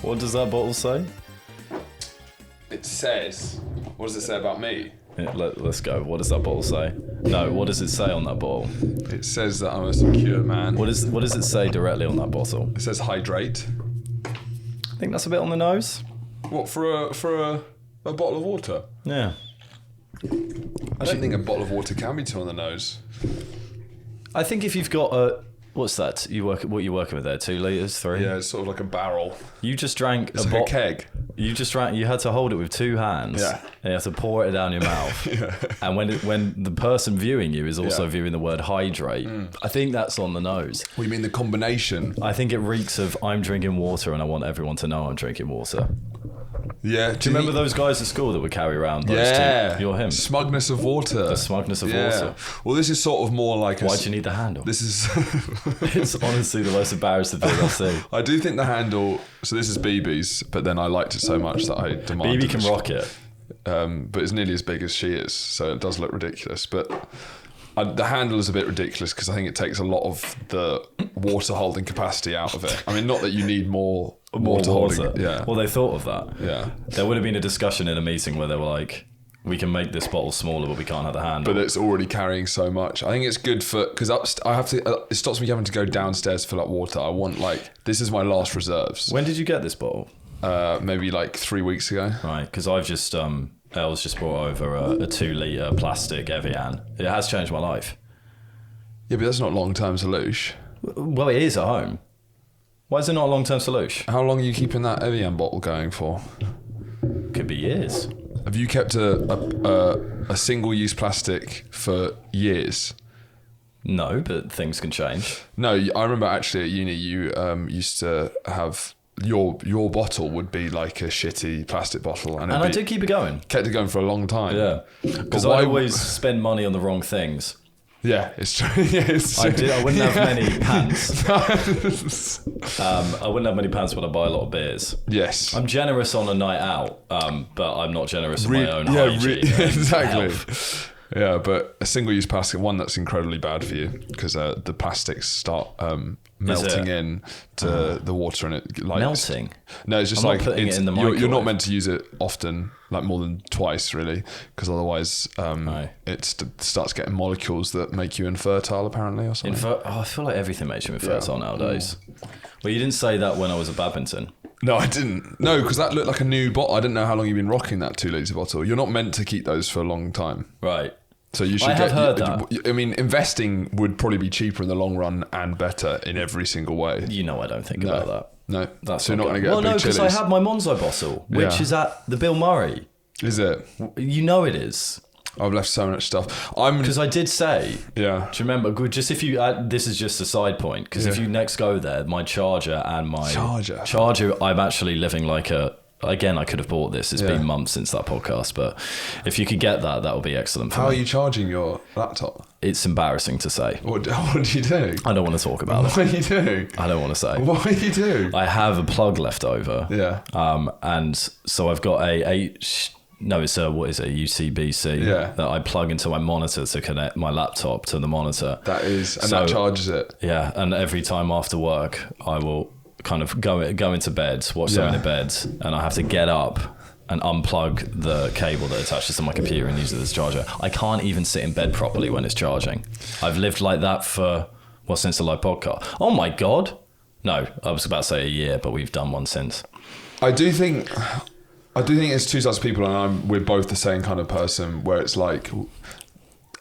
What does that bottle say? It says... What does it say about me? Yeah, let's go. What does that bottle say? No, what does it say on that bottle? It says that I'm a secure man. What does it say directly on that bottle? It says hydrate. I think that's a bit on the nose. What, for a bottle of water? Yeah. I don't think a bottle of water can be too on the nose. I think if you've got a... What's that? What are you working with there? 2 litres? 3? Yeah, it's sort of like a barrel. You just drank It's like a keg. You just drank. You had to hold it with 2 hands. Yeah. And you have to pour it down your mouth. Yeah. And when the person viewing you is also viewing the word hydrate, I think that's on the nose. What do you mean the combination? I think it reeks of I'm drinking water and I want everyone to know I'm drinking water. Yeah. Do you remember those guys at school that would carry around those two? You're him. Smugness of water. The smugness of water. Well, this is sort of more like... Why do you need the handle? This is... It's honestly the most embarrassing thing I've seen. I do think the handle... So this is BB's, but then I liked it so much that I demanded... BB can rock it. But it's nearly as big as she is, so it does look ridiculous. But the handle is a bit ridiculous because I think it takes a lot of the water holding capacity out of it. I mean, not that you need more water holding. Yeah. Well, they thought of that. Yeah. There would have been a discussion in a meeting where they were like, we can make this bottle smaller, but we can't have the handle. But it's already carrying so much. I think it's good for... Because I have to... it stops me having to go downstairs to fill up water. I want, like... This is my last reserves. When did you get this bottle? Maybe like 3 weeks ago. Right, because I've just... Els just brought over a 2 litre plastic Evian. It has changed my life. Yeah, but that's not long-term solution. Well, it is at home. Why is it not a long-term solution? How long are you keeping that Evian bottle going for? Could be years. Have you kept a single-use plastic for years? No, but things can change. No, I remember actually at uni you used to have... Your bottle would be like a shitty plastic bottle. And I did keep it going. Kept it going for a long time. Yeah. Because I always spend money on the wrong things. Yeah, it's true. Yeah, it's true. I wouldn't have many pants. I wouldn't have many pants when I buy a lot of beers. Yes. I'm generous on a night out, but I'm not generous in my own hygiene. Exactly. Health. Yeah, but a single-use plastic, one that's incredibly bad for you because the plastics start melting in to the water and it like melting. No, it's just I'm like not putting it in the microwave. You're not meant to use it often, like more than twice, really, because otherwise it starts getting molecules that make you infertile, apparently, or something. I feel like everything makes you infertile nowadays. Well, you didn't say that when I was at Badminton. No, I didn't. No, because that looked like a new bottle. I didn't know how long you've been rocking that 2 litre bottle. You're not meant to keep those for a long time. Right. So you should I have heard that. I mean, investing would probably be cheaper in the long run and better in every single way. You know I don't think about that. No. That's so you're not going to get a big no, because Chili's. I have my Monzo bottle, which is at the Bill Murray. Is it? You know it is. I've left so much stuff. Because I did say... Yeah. Do you remember? Just if you... this is just a side point. Because if you next go there, my charger and my... Charger, I'm actually living like a... Again, I could have bought this. It's been months since that podcast, but if you could get that would be excellent for me. How are you charging your laptop? It's embarrassing to say. What do you do? I don't want to talk about it. What do you do? I don't want to say. What do you do? I have a plug left over. Yeah. And so I've got it's a UCBC that I plug into my monitor to connect my laptop to the monitor. That charges it. Yeah, and every time after work, I will kind of go into bed, watch something in bed, and I have to get up and unplug the cable that attaches to my computer and use it as a charger. I can't even sit in bed properly when it's charging. I've lived like that since the live podcast. Oh my God. No, I was about to say a year, but we've done one since. I do think it's two types of people, and we're both the same kind of person where it's like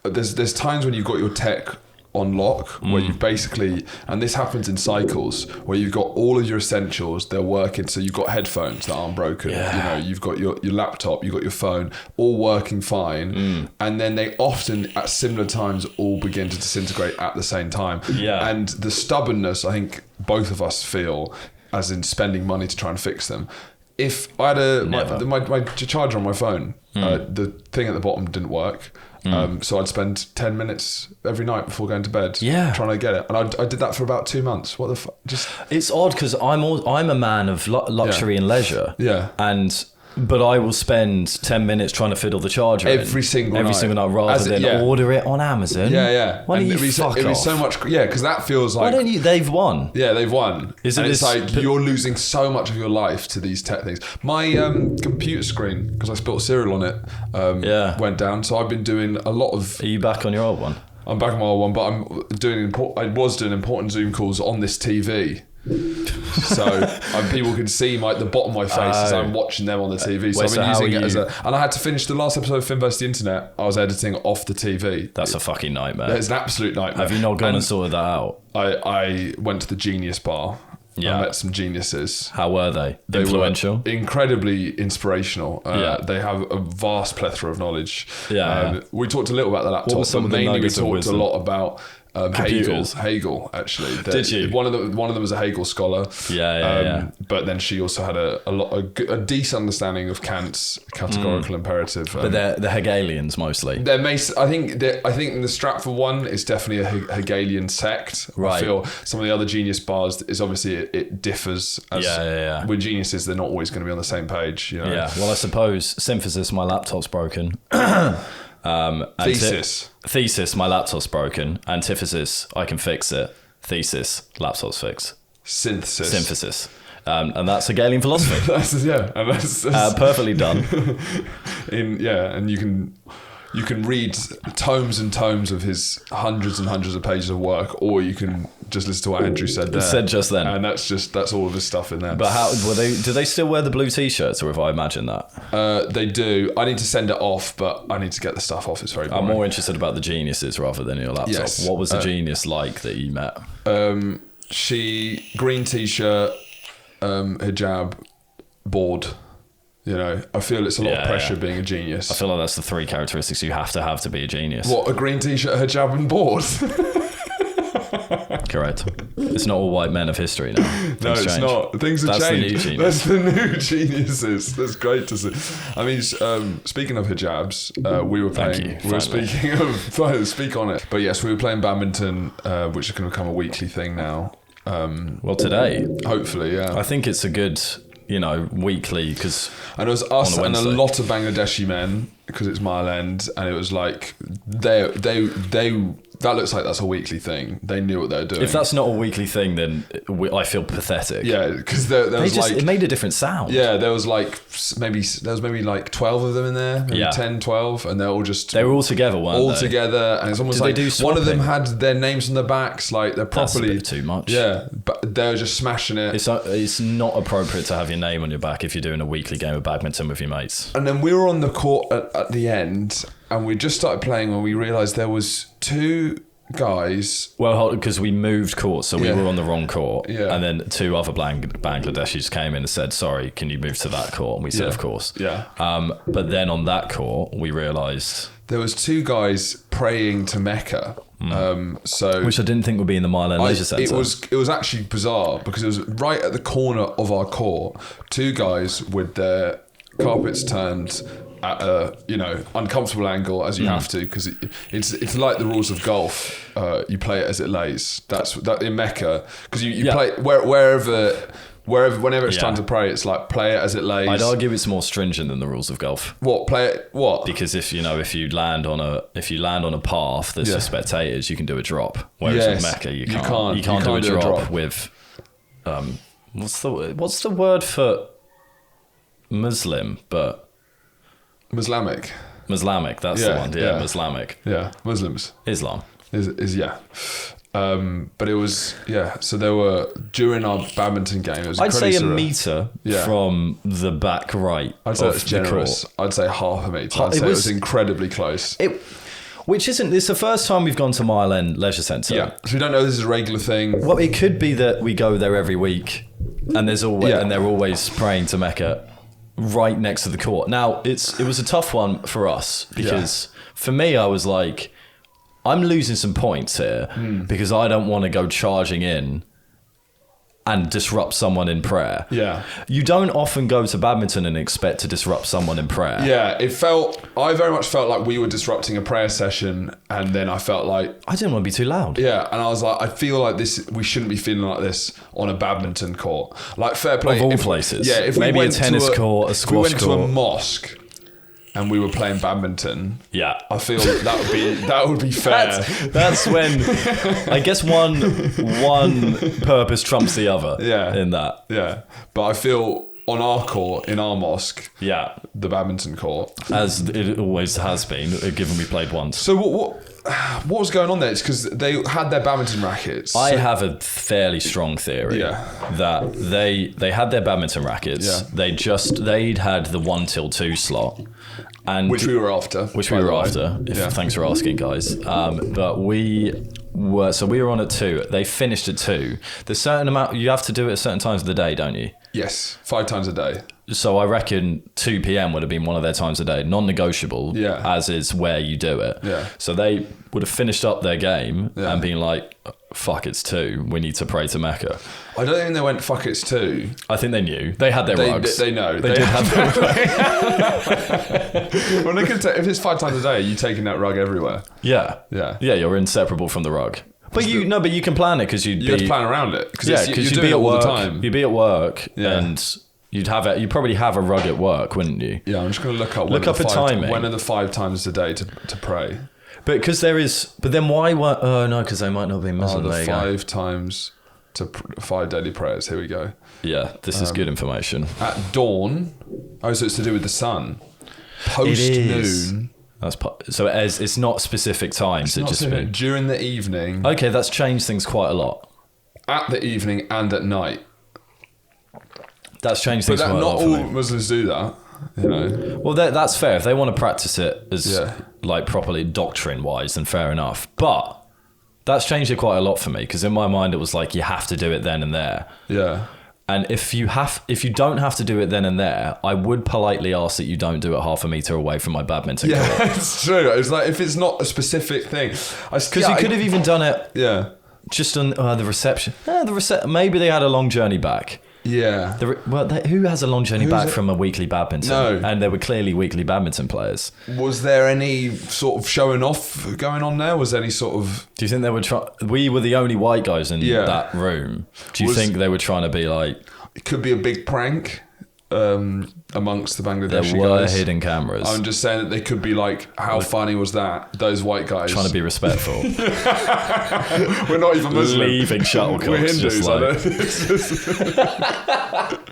there's times when you've got your tech on lock where you've basically, and this happens in cycles, where you've got all of your essentials, they're working. So you've got headphones that aren't broken, you've got your laptop, you've got your phone, all working fine, and then they often at similar times all begin to disintegrate at the same time. And the stubbornness I think both of us feel, as in spending money to try and fix them. If I had my charger on my phone, the thing at the bottom didn't work. So I'd spend 10 minutes every night before going to bed trying to get it. And I did that for about 2 months. What the fuck? It's odd because I'm a man of luxury and leisure. Yeah. And But I will spend 10 minutes trying to fiddle the charger every single night rather than order it on Amazon. Yeah. Why don't you fuck off? It was so much. Yeah, because that feels like. Why don't you? They've won. Yeah, they've won. It's like you're losing so much of your life to these tech things. My computer screen, because I spilled cereal on it, went down. So I've been doing a lot of. Are you back on your old one? I'm back on my old one, but I was doing important Zoom calls on this TV. So people can see the bottom of my face as I'm watching them on the TV. So I've been using it and I had to finish the last episode of Film vs. the Internet. I was editing off the TV. That's a fucking nightmare. It's an absolute nightmare. Have you not gone and sorted that out? I went to the Genius Bar. I met some geniuses. How were they? Influential? Were incredibly inspirational. They have a vast plethora of knowledge. We talked a little about the laptop. What were some of the mainly we nuggets of talked wisdom? a lot about Hegel, actually. Did you? One of them was a Hegel scholar. But then she also had a decent understanding of Kant's categorical imperative. But they're Hegelians mostly. I think in the Stratford one, it's definitely a Hegelian sect. Right. I feel some of the other genius bars is obviously it differs. With geniuses, they're not always going to be on the same page. You know? Yeah. Well, I suppose synthesis. My laptop's broken. Thesis, my laptop's broken. Antithesis, I can fix it. Thesis, laptop's fixed. Synthesis. And that's Hegelian philosophy. that's perfectly done. And you can read tomes and tomes of his hundreds and hundreds of pages of work, or you can just listen to what Andrew said there. Said just then. And that's all of his stuff in there. But do they still wear the blue t-shirts, or have I imagined that? They do. I need to send it off, but I need to get the stuff off. It's very boring. I'm more interested about the geniuses rather than your laptop. Yes. What was the genius like that you met? She, green t-shirt, hijab, bored. You know, I feel it's a lot of pressure being a genius. I feel like that's the three characteristics you have to be a genius. What, a green t-shirt, hijab and bored? Correct. It's not all white men of history now. No, it's not. Things have changed. That's the new geniuses. That's great to see. I mean, speaking of hijabs, we were playing. Speak on it. But yes, we were playing badminton, which is going to become a weekly thing now. Well, today, hopefully, yeah. I think it's a good, weekly because. And it was us and a lot of Bangladeshi men because it's Mile End, and it was like they that looks like that's a weekly thing. They knew what they were doing. If that's not a weekly thing, then I feel pathetic. Yeah, because there was it made a different sound. Yeah, there was maybe 12 of them in there, maybe 10, 12, and they were all together, weren't they? Together, and it's almost like one of them had their names on their backs, like they're properly. That's a bit too much. Yeah, but they were just smashing it. It's not appropriate to have your name on your back if you're doing a weekly game of badminton with your mates. And then we were on the court at the end, and we just started playing when we realised there was two guys. Well, because we moved courts, so we were on the wrong court. Yeah. And then two other Bangladeshis came in and said, "Sorry, can you move to that court?" And we said, "Of course." Yeah. But then on that court, we realised there was two guys praying to Mecca. Which I didn't think would be in the Mile End Leisure Centre. It was actually bizarre because it was right at the corner of our court. Two guys with their carpets turned at a uncomfortable angle, as you have to, because it's like the rules of golf. You play it as it lays. That's that in Mecca, because you play whenever it's time to pray, it's like play it as it lays. I'd argue it's more stringent than the rules of golf. What? Because if you land on a path that's for spectators, you can do a drop. Whereas with Mecca, you can't do a drop with what's the word for Muslim? But Islamic, that's the one. Yeah, Islamic. Yeah, Muslims. Islam. Is but it was so there were during our badminton game, it was I'd say a metre from the back right. I'd say it's generous. I'd say half a metre. I'd say it was incredibly close. It's the first time we've gone to Mile End Leisure Centre. Yeah, so we don't know this is a regular thing. Well, it could be that we go there every week and they're always praying to Mecca right next to the court. Now, it was a tough one for us because for me, I was like, I'm losing some points here because I don't want to go charging in and disrupt someone in prayer. Yeah. You don't often go to badminton and expect to disrupt someone in prayer. Yeah, I very much felt like we were disrupting a prayer session, and then I felt like... I didn't want to be too loud. Yeah, and I was like, I feel like we shouldn't be feeling like this on a badminton court. Like, fair play. Of all places. Yeah, if maybe we went a tennis court, a if we squash went court. to a mosque and we were playing badminton, Yeah. I feel that would be fair. That's when I guess one purpose trumps the other. Yeah. In that. Yeah, but I feel on our court, in our mosque, Yeah. the badminton court, As it always has been, given we played once. So what was going on there? It's because they had their badminton rackets. I have a fairly strong theory that they had their badminton rackets. Yeah. They'd had the 1 till 2 slot. And which we were after. Thanks for asking, guys. But we were on at 2. They finished at 2. There's certain amount you have to do it at certain times of the day, don't you? Yes, 5 times a day. So I reckon 2 p.m. would have been one of their times a day, non-negotiable, as is where you do it. Yeah. So they would have finished up their game and been like, fuck, it's 2. We need to pray to Mecca. I don't think they went, fuck, it's 2. I think they knew. They had their rugs. They know. They did have their rugs. Well, look at if it's 5 times a day, you're taking that rug everywhere. Yeah. Yeah. Yeah, you're inseparable from the rug. But you can plan it because you have to plan around it. Because you'd be at work all the time. You'd be at work and you'd probably have a rug at work, wouldn't you? Yeah, I'm just going to look up timing. When are the 5 times a day to pray? But because there is, but then why weren't? Oh no, because they might not be Muslim. The 5 times to 5 daily prayers. Here we go. Yeah, this is good information. At dawn. Oh, so it's to do with the sun. Post noon. So it's not specific times. During the evening. Okay, that's changed things quite a lot. At the evening and at night. That's changed things quite a lot. Not all Muslims do that. You know. Well, that's fair. If they want to practice it as like properly doctrine-wise, then fair enough. But that's changed it quite a lot for me because in my mind it was like you have to do it then and there. Yeah. And if you don't have to do it then and there, I would politely ask that you don't do it half a metre away from my badminton court. Yeah, it's true. It's like if it's not a specific thing, because you could have even done it. Yeah. Just on the reception. Maybe they had a long journey back. Yeah. Who has a long journey back from a weekly badminton? No. And they were clearly weekly badminton players. Was there any sort of showing off going on there? Was there any sort of... Do you think they were we were the only white guys in that room. Do you think they were trying to be like... It could be a big prank amongst the Bangladeshi guys. There were hidden cameras. I'm just saying that they could be like, how funny was that? Those white guys. Trying to be respectful. We're not even Muslim. Leaving shuttlecocks. We're Hindus. Just like...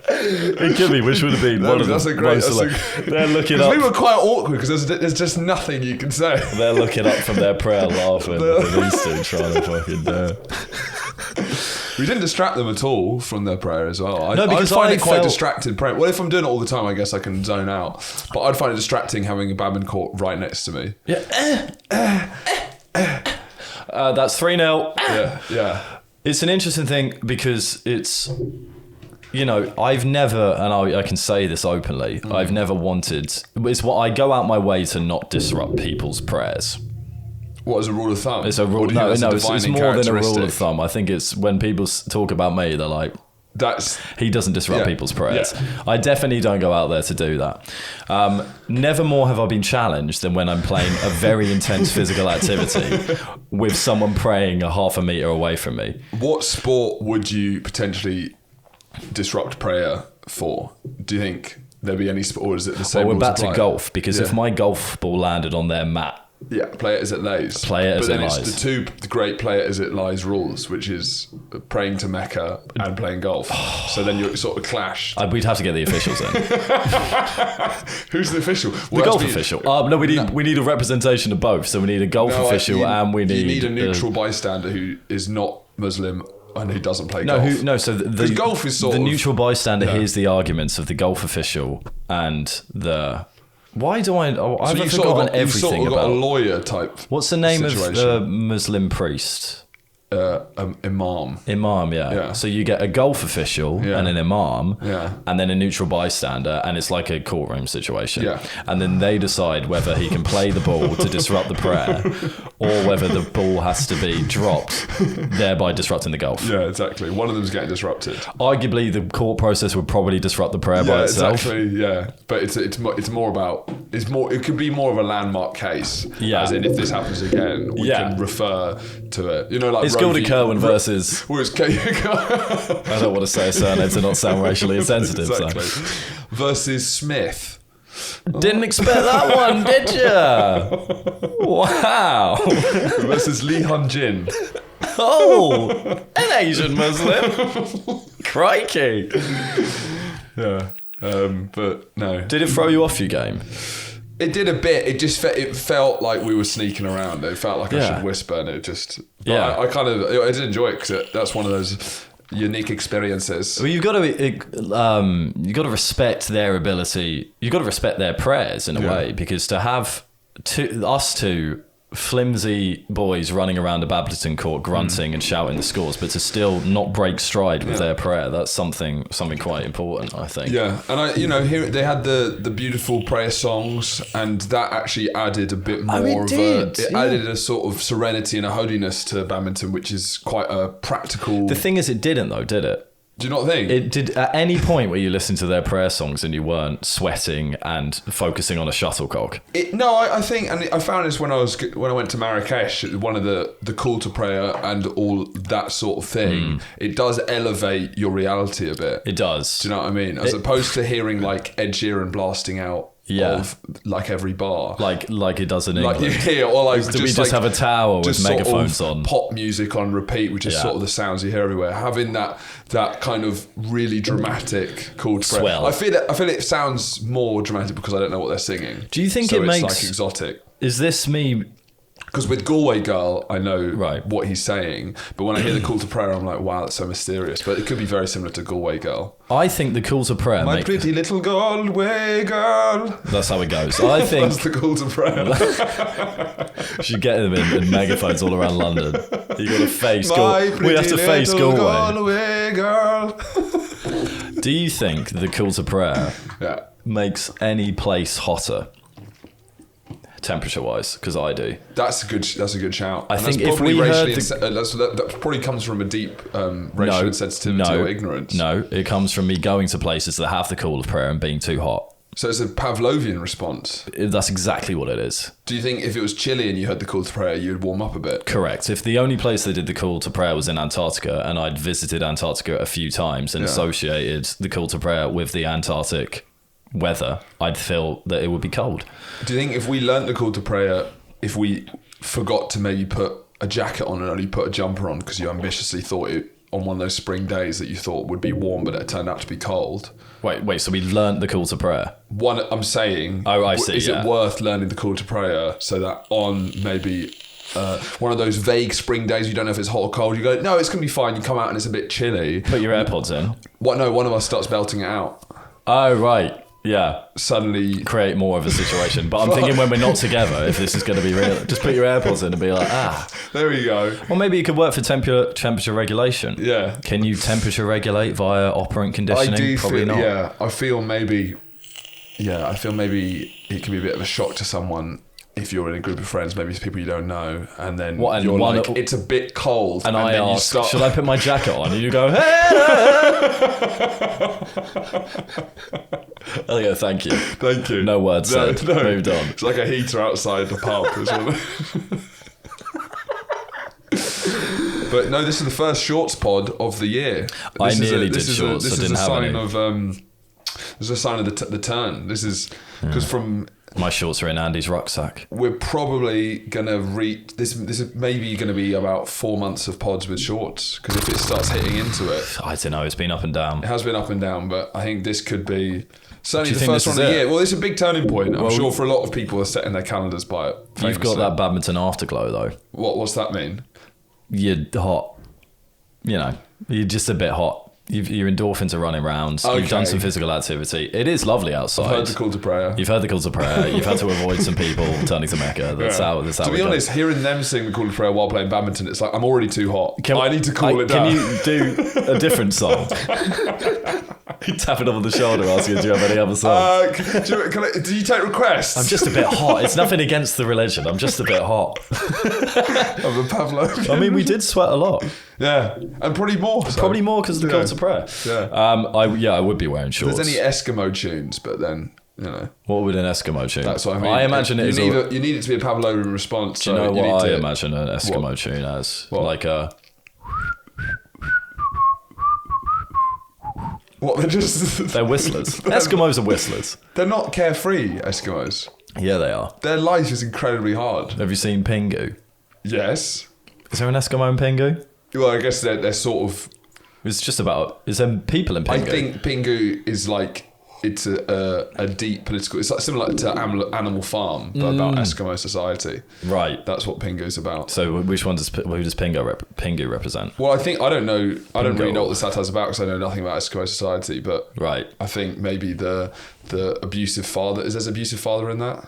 It could be, which would have been one of the they're looking up. We were quite awkward because there's just nothing you can say. They're looking up from their prayer laughing at Eastern trying to fucking do it. We didn't distract them at all from their prayer as well. No, because I find it quite distracted praying. Well, if I'm doing it all the time, I guess I can zone out. But I'd find it distracting having a badminton court right next to me. Yeah. That's 3-0. Yeah. It's an interesting thing because it's, I've never, and I can say this openly, I've never wanted, it's what I go out my way to not disrupt people's prayers. What, as a rule of thumb? It's a rule. No, it's more than a rule of thumb. I think it's when people talk about me, they're like, he doesn't disrupt people's prayers. Yeah. I definitely don't go out there to do that. Never more have I been challenged than when I'm playing a very intense physical activity with someone praying a half a metre away from me. What sport would you potentially disrupt prayer for? Do you think there'd be any sport, or is it the same? Well, we're back to golf, because if my golf ball landed on their mat, play it as it lays. But then it's the great play it as it lies rules, which is praying to Mecca and playing golf. So then you're sort of clashed. We'd have to get the officials in. Who's the official? The golf official. No, we need a representation of both. So we need a golf official and we need a neutral bystander who is not Muslim and who doesn't play golf. So the golf is sort of... The neutral bystander hears the arguments of the golf official and the... Why do I've forgotten everything about... You've got a lawyer type What's the name situation. of the Muslim priest? imam. Imam, yeah. So you get a golf official and an imam, and then a neutral bystander, and it's like a courtroom situation. Yeah. And then they decide whether he can play the ball to disrupt the prayer, or whether the ball has to be dropped, thereby disrupting the golf. Yeah, exactly. One of them's getting disrupted. Arguably, the court process would probably disrupt the prayer by itself. Exactly. Yeah, but it's more about it could be more of a landmark case. Yeah. As in, if this happens again, we can refer to it. You know, like it's Gilda Kerwin versus. I don't want to say a surname to not sound racially insensitive. Exactly. So. Versus Smith. Didn't expect that one, did you? Wow. Versus Lee Hun Jin. Oh, an Asian Muslim. Crikey. Yeah. But no. Did it throw you off your game? It did a bit. It just it felt like we were sneaking around. It felt like I should whisper, and it just. I did enjoy it because that's one of those unique experiences. Well, you've got to respect their ability. You've got to respect their prayers in a way, because to have us two flimsy boys running around a badminton court grunting and shouting the scores, but to still not break stride with their prayer, that's something quite important, I think. Yeah, and here they had the beautiful prayer songs, and that actually added a bit more added a sort of serenity and a holiness to badminton, which is quite a practical. The thing is, it didn't though, did it? Do you not think? It did. At any point where you listened to their prayer songs and you weren't sweating and focusing on a shuttlecock? I think, and I found this when I went to Marrakesh, one of the call to prayer and all that sort of thing. It does elevate your reality a bit. It does. Do you know what I mean? As opposed to hearing like Ed Sheeran blasting out of like every bar, like it does in England. Like you hear, or like we just have a tower with megaphones sort of on, pop music on repeat, which is sort of the sounds you hear everywhere. Having that kind of really dramatic call to prayer. I feel it sounds more dramatic because I don't know what they're singing. Do you think so it makes like exotic? Is this me? Because with Galway Girl, I know what he's saying, but when I hear the call to prayer, I'm like, wow, that's so mysterious. But it could be very similar to Galway Girl. I think the call to prayer... My pretty little Galway girl. That's how it goes. I think... That's the call to prayer. You should get them in megaphones all around London. You got to face Galway. We have to face Galway Girl. Do you think the call to prayer makes any place hotter? Temperature wise, because I do. That's a good shout. I think if we heard that probably comes from a deep racial insensitivity or ignorance. No, it comes from me going to places that have the call of prayer and being too hot. So it's a Pavlovian response. That's exactly what it is. Do you think if it was chilly and you heard the call to prayer, you'd warm up a bit? Correct. If the only place they did the call to prayer was in Antarctica, and I'd visited Antarctica a few times and associated the call to prayer with the Antarctic weather, I'd feel that it would be cold. Do you think if we learnt the call to prayer, if we forgot to maybe put a jacket on and only put a jumper on because you ambitiously thought it on one of those spring days that you thought would be warm but it turned out to be cold? Wait, so we learnt the call to prayer? I'm saying, I see, is it worth learning the call to prayer so that on maybe one of those vague spring days you don't know if it's hot or cold, you go, no, it's going to be fine, you come out and it's a bit chilly. Put your AirPods in. One of us starts belting it out. Oh, right. Yeah. Suddenly create more of a situation. But I'm thinking when we're not together, if this is going to be real, just put your AirPods in and be like, there we go. Or maybe it could work for temperature regulation. Yeah. Can you temperature regulate via operant conditioning? I do Probably not. Yeah. I feel maybe it can be a bit of a shock to someone if you're in a group of friends, maybe it's people you don't know, and then you're like, it's a bit cold. And I ask, should I put my jacket on? And you go, hey! I go, thank you. Thank you. No words said. No. Moved on. It's like a heater outside the pub. But no, this is the first shorts pod of the year. I nearly did shorts. This is a sign of the turn. This is because from... My shorts are in Andy's rucksack. We're probably going to reach... This is maybe going to be about 4 months of pods with shorts, because if it starts hitting into it... I don't know, it's been up and down. It has been up and down, but I think this could be... Certainly the first one of the year. Well, it's a big turning point. I'm sure for a lot of people are setting their calendars by it. Famously. You've got that badminton afterglow, though. What's that mean? You're hot. You know, you're just a bit hot. your endorphins are running round. Okay. You've done some physical activity. It is lovely outside. I've heard the call to prayer. You've heard the calls to prayer. You've had to avoid some people turning to Mecca. That's how. To be honest, hearing them sing the call to prayer while playing badminton, it's like I'm already too hot. I need to cool it down. Can you do a different song? Tap it on the shoulder, asking, "Do you have any other songs?" Do you take requests? I'm just a bit hot. It's nothing against the religion. I'm just a bit hot. I'm a Pavlov. I mean, we did sweat a lot. Yeah, and probably more. So. Probably more because of the call to prayer. Yeah. I would be wearing shorts. There's any Eskimo tunes, but then what would an Eskimo tune? That's what I mean. I imagine it is. You need it to be a Pavlovian response. Do you know what I imagine an Eskimo tune as? What? Like a. What? They're whistlers. Eskimos are whistlers. They're not carefree, Eskimos. Yeah, they are. Their life is incredibly hard. Have you seen Pingu? Yes. Is there an Eskimo in Pingu? Well, I guess they're sort of. It's just about. Is there people in Pingu? I think Pingu is like it's a deep political. It's like similar to Animal Farm, but about Eskimo society. Right. That's what Pingu's about. So, who does Pingu represent? Well, I don't know. I don't really know what the satire's about because I know nothing about Eskimo society. But right. I think maybe the abusive father. Is there an abusive father in that?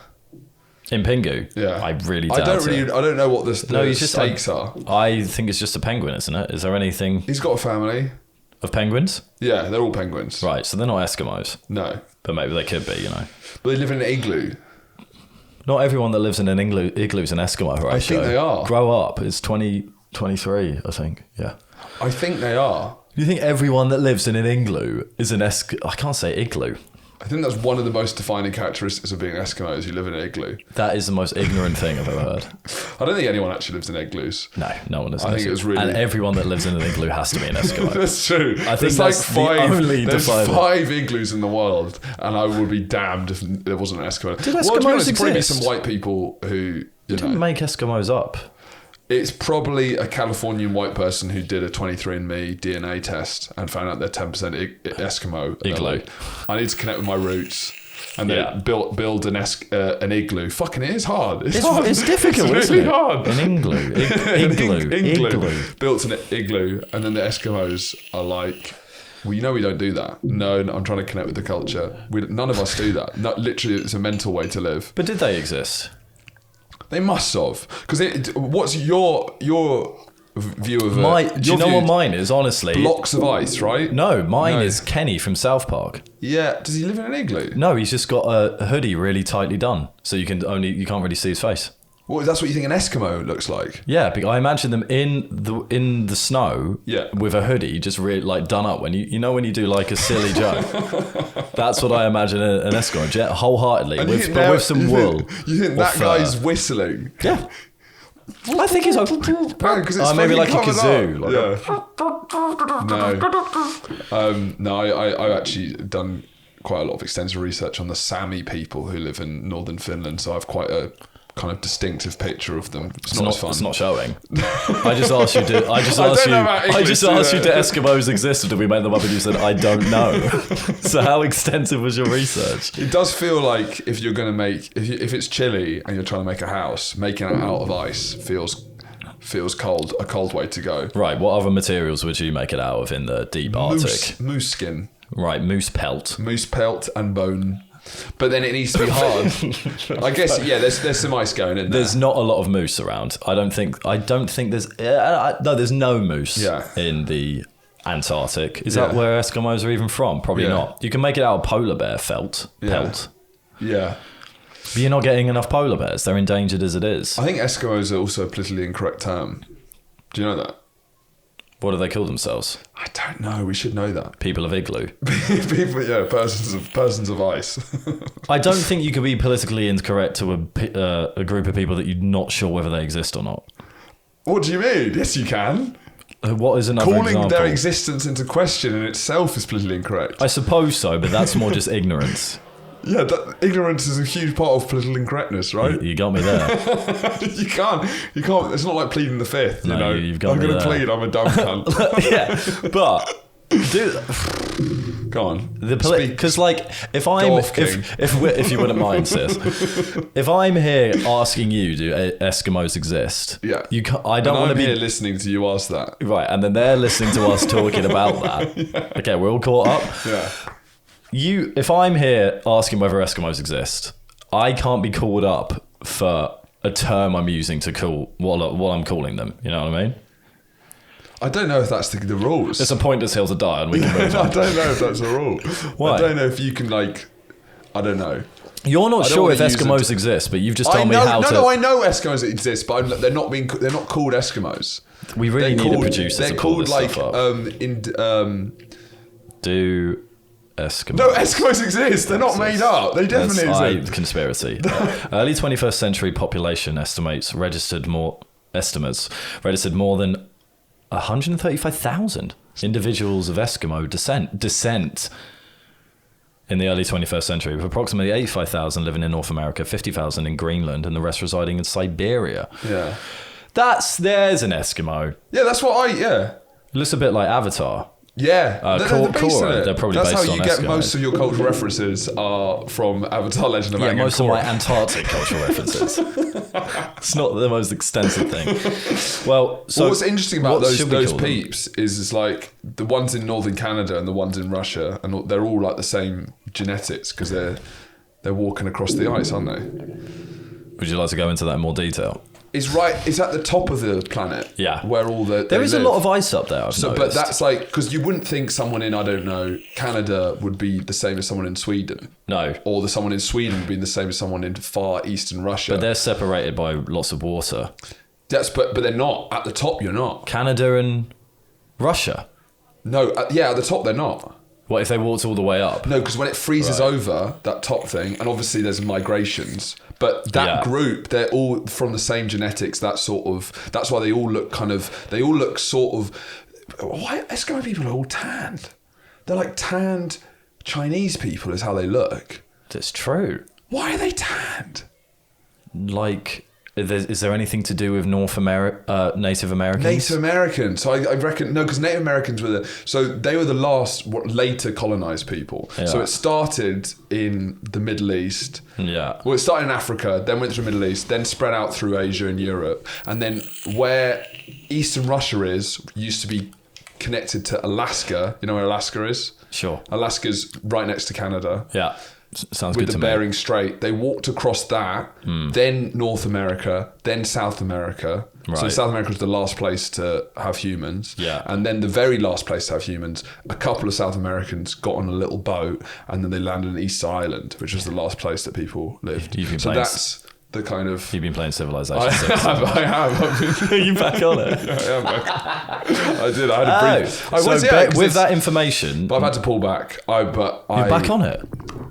In Pingu? Yeah. I really doubt it. I don't know what the stakes are. I think it's just a penguin, isn't it? Is there anything... He's got a family. Of penguins? Yeah, they're all penguins. Right, so they're not Eskimos. No. But maybe they could be, But they live in an igloo. Not everyone that lives in an igloo is an Eskimo, Horatio. I think they are. Grow up. It's 2023, I think. Yeah. I think they are. Do you think everyone that lives in an igloo is an Eskimo? I can't say igloo. I think that's one of the most defining characteristics of being Eskimos who live in an igloo. That is the most ignorant thing I've ever heard. I don't think anyone actually lives in igloos. No one lives in I think it was really... And everyone that lives in an igloo has to be an Eskimo. That's true. I think there's five igloos in the world, and I would be damned if there wasn't an Eskimo. Did Eskimos exist? Probably some white people who... You didn't make Eskimos up. It's probably a Californian white person who did a 23andMe DNA test and found out they're 10% Eskimo. Igloo. Like, I need to connect with my roots. And then build an igloo. Fucking it is hard. It's hard. It's difficult, it's really hard. An igloo. Igloo. Built an igloo. And then the Eskimos are like... Well, we don't do that. No, I'm trying to connect with the culture. None of us do that. Literally, it's a mental way to live. But did they exist? They must have. Because what's your view of it? Do you know what mine is, honestly? Blocks of ice, right? No, mine is Kenny from South Park. Yeah. Does he live in an igloo? No, he's just got a hoodie really tightly done. So you can't really see his face. Well, that's what you think an Eskimo looks like? Yeah, I imagine them in the snow with a hoodie just really like done up when when you do like a silly joke. That's what I imagine an Eskimo, wholeheartedly, with some wool. You think that guy's whistling? Yeah. I think he's like, maybe like a kazoo. No, I've actually done quite a lot of extensive research on the Sami people who live in northern Finland, so I have quite a kind of distinctive picture of them. It's not as fun. It's not showing. I just asked you. Do Eskimos exist, or did we make them up? And you said I don't know. So how extensive was your research? It does feel like if you're going to if it's chilly and you're trying to make a house, making it out of ice feels cold. A cold way to go. Right. What other materials would you make it out of in the deep Arctic? Moose skin. Right. Moose pelt and bone. But then it needs to be hard. I guess, there's some ice going in there. There's not a lot of moose around. I don't think there's... no, there's no moose in the Antarctic. Is that where Eskimos are even from? Probably not. You can make it out of polar bear pelt. Yeah. But you're not getting enough polar bears. They're endangered as it is. I think Eskimos are also a politically incorrect term. Do you know that? What do they call themselves? I don't know. We should know that. People of igloo. Persons of ice. I don't think you could be politically incorrect to a group of people that you're not sure whether they exist or not. What do you mean? Yes, you can. What is another example? Calling their existence into question in itself is politically incorrect. I suppose so, but that's more just ignorance. Yeah, ignorance is a huge part of political incorrectness, right? You got me there. You can't. It's not like pleading the fifth. No, you've got I'm me going to there. plead. I'm a dumb cunt. Yeah, but Go on. Because like, if you wouldn't mind, sis, if I'm here asking you, do Eskimos exist? Yeah. I don't want to be here listening to you ask that. Right, and then they're listening to us talking about that. Yeah. Okay, we're all caught up. Yeah. If I'm here asking whether Eskimos exist, I can't be called up for a term I'm using to call what I'm calling them. You know what I mean? I don't know if that's the rules. It's a pointless hill to die on. We can move on. I don't know if that's a rule. Why? I don't know if you can I don't know. You're not sure if Eskimos exist, but you've just told me how to. No, I know Eskimos exist, but they're not called Eskimos. We really need a producer to pull this stuff up. Do Eskimos? No, Eskimos exist. They're not made up. They definitely exist. Conspiracy. Early 21st century population registered more than 135,000 individuals of Eskimo descent in the early 21st century, with approximately 85,000 living in North America, 50,000 in Greenland, and the rest residing in Siberia. Yeah. There's an Eskimo. Yeah, that's what It looks a bit like Avatar. Yeah, Korra, they're probably that's based how you on get Eskimo. Most of your cultural references are from Avatar: Legend of Aang. Yeah, most and of Korra. my Antarctic cultural references. It's not the most extensive thing. Well, so what's interesting about those peeps is it's like the ones in northern Canada and the ones in Russia, and they're all like the same genetics because they're walking across the ice, aren't they? Would you like to go into that in more detail? It's at the top of the planet. Yeah, where all there is a lot of ice up there. But that's like because you wouldn't think someone in Canada would be the same as someone in Sweden. No, or someone in Sweden would be the same as someone in far eastern Russia. But they're separated by lots of water. But they're not at the top. You're not Canada and Russia. No, at the top they're not. What if they walked all the way up? No, because when it freezes over that top thing, and obviously there's migrations, but that group, they're all from the same genetics. That's why they all look sort of. Why Eskimo people are all tanned? They're like tanned Chinese people is how they look. That's true. Why are they tanned? Like, is there anything to do with Native Americans? Native Americans. So I reckon no, because Native Americans were they were the last later colonized people. Yeah. So it started in the Middle East. Yeah. Well, it started in Africa, then went through the Middle East, then spread out through Asia and Europe, and then where Eastern Russia used to be connected to Alaska. You know where Alaska is? Sure. Alaska's right next to Canada. Yeah. Sounds with good to the me. Bering Strait. They walked across that, then North America, then South America. Right. So South America was the last place to have humans. Yeah. And then the very last place to have humans, a couple of South Americans got on a little boat and then they landed on Easter Island, which was the last place that people lived. That's the kind of... You've been playing Civilization I 6. have. Are you back on it? Yeah, I am back. I did. I had a brief... with that information... But I've had to pull back. You're back on it?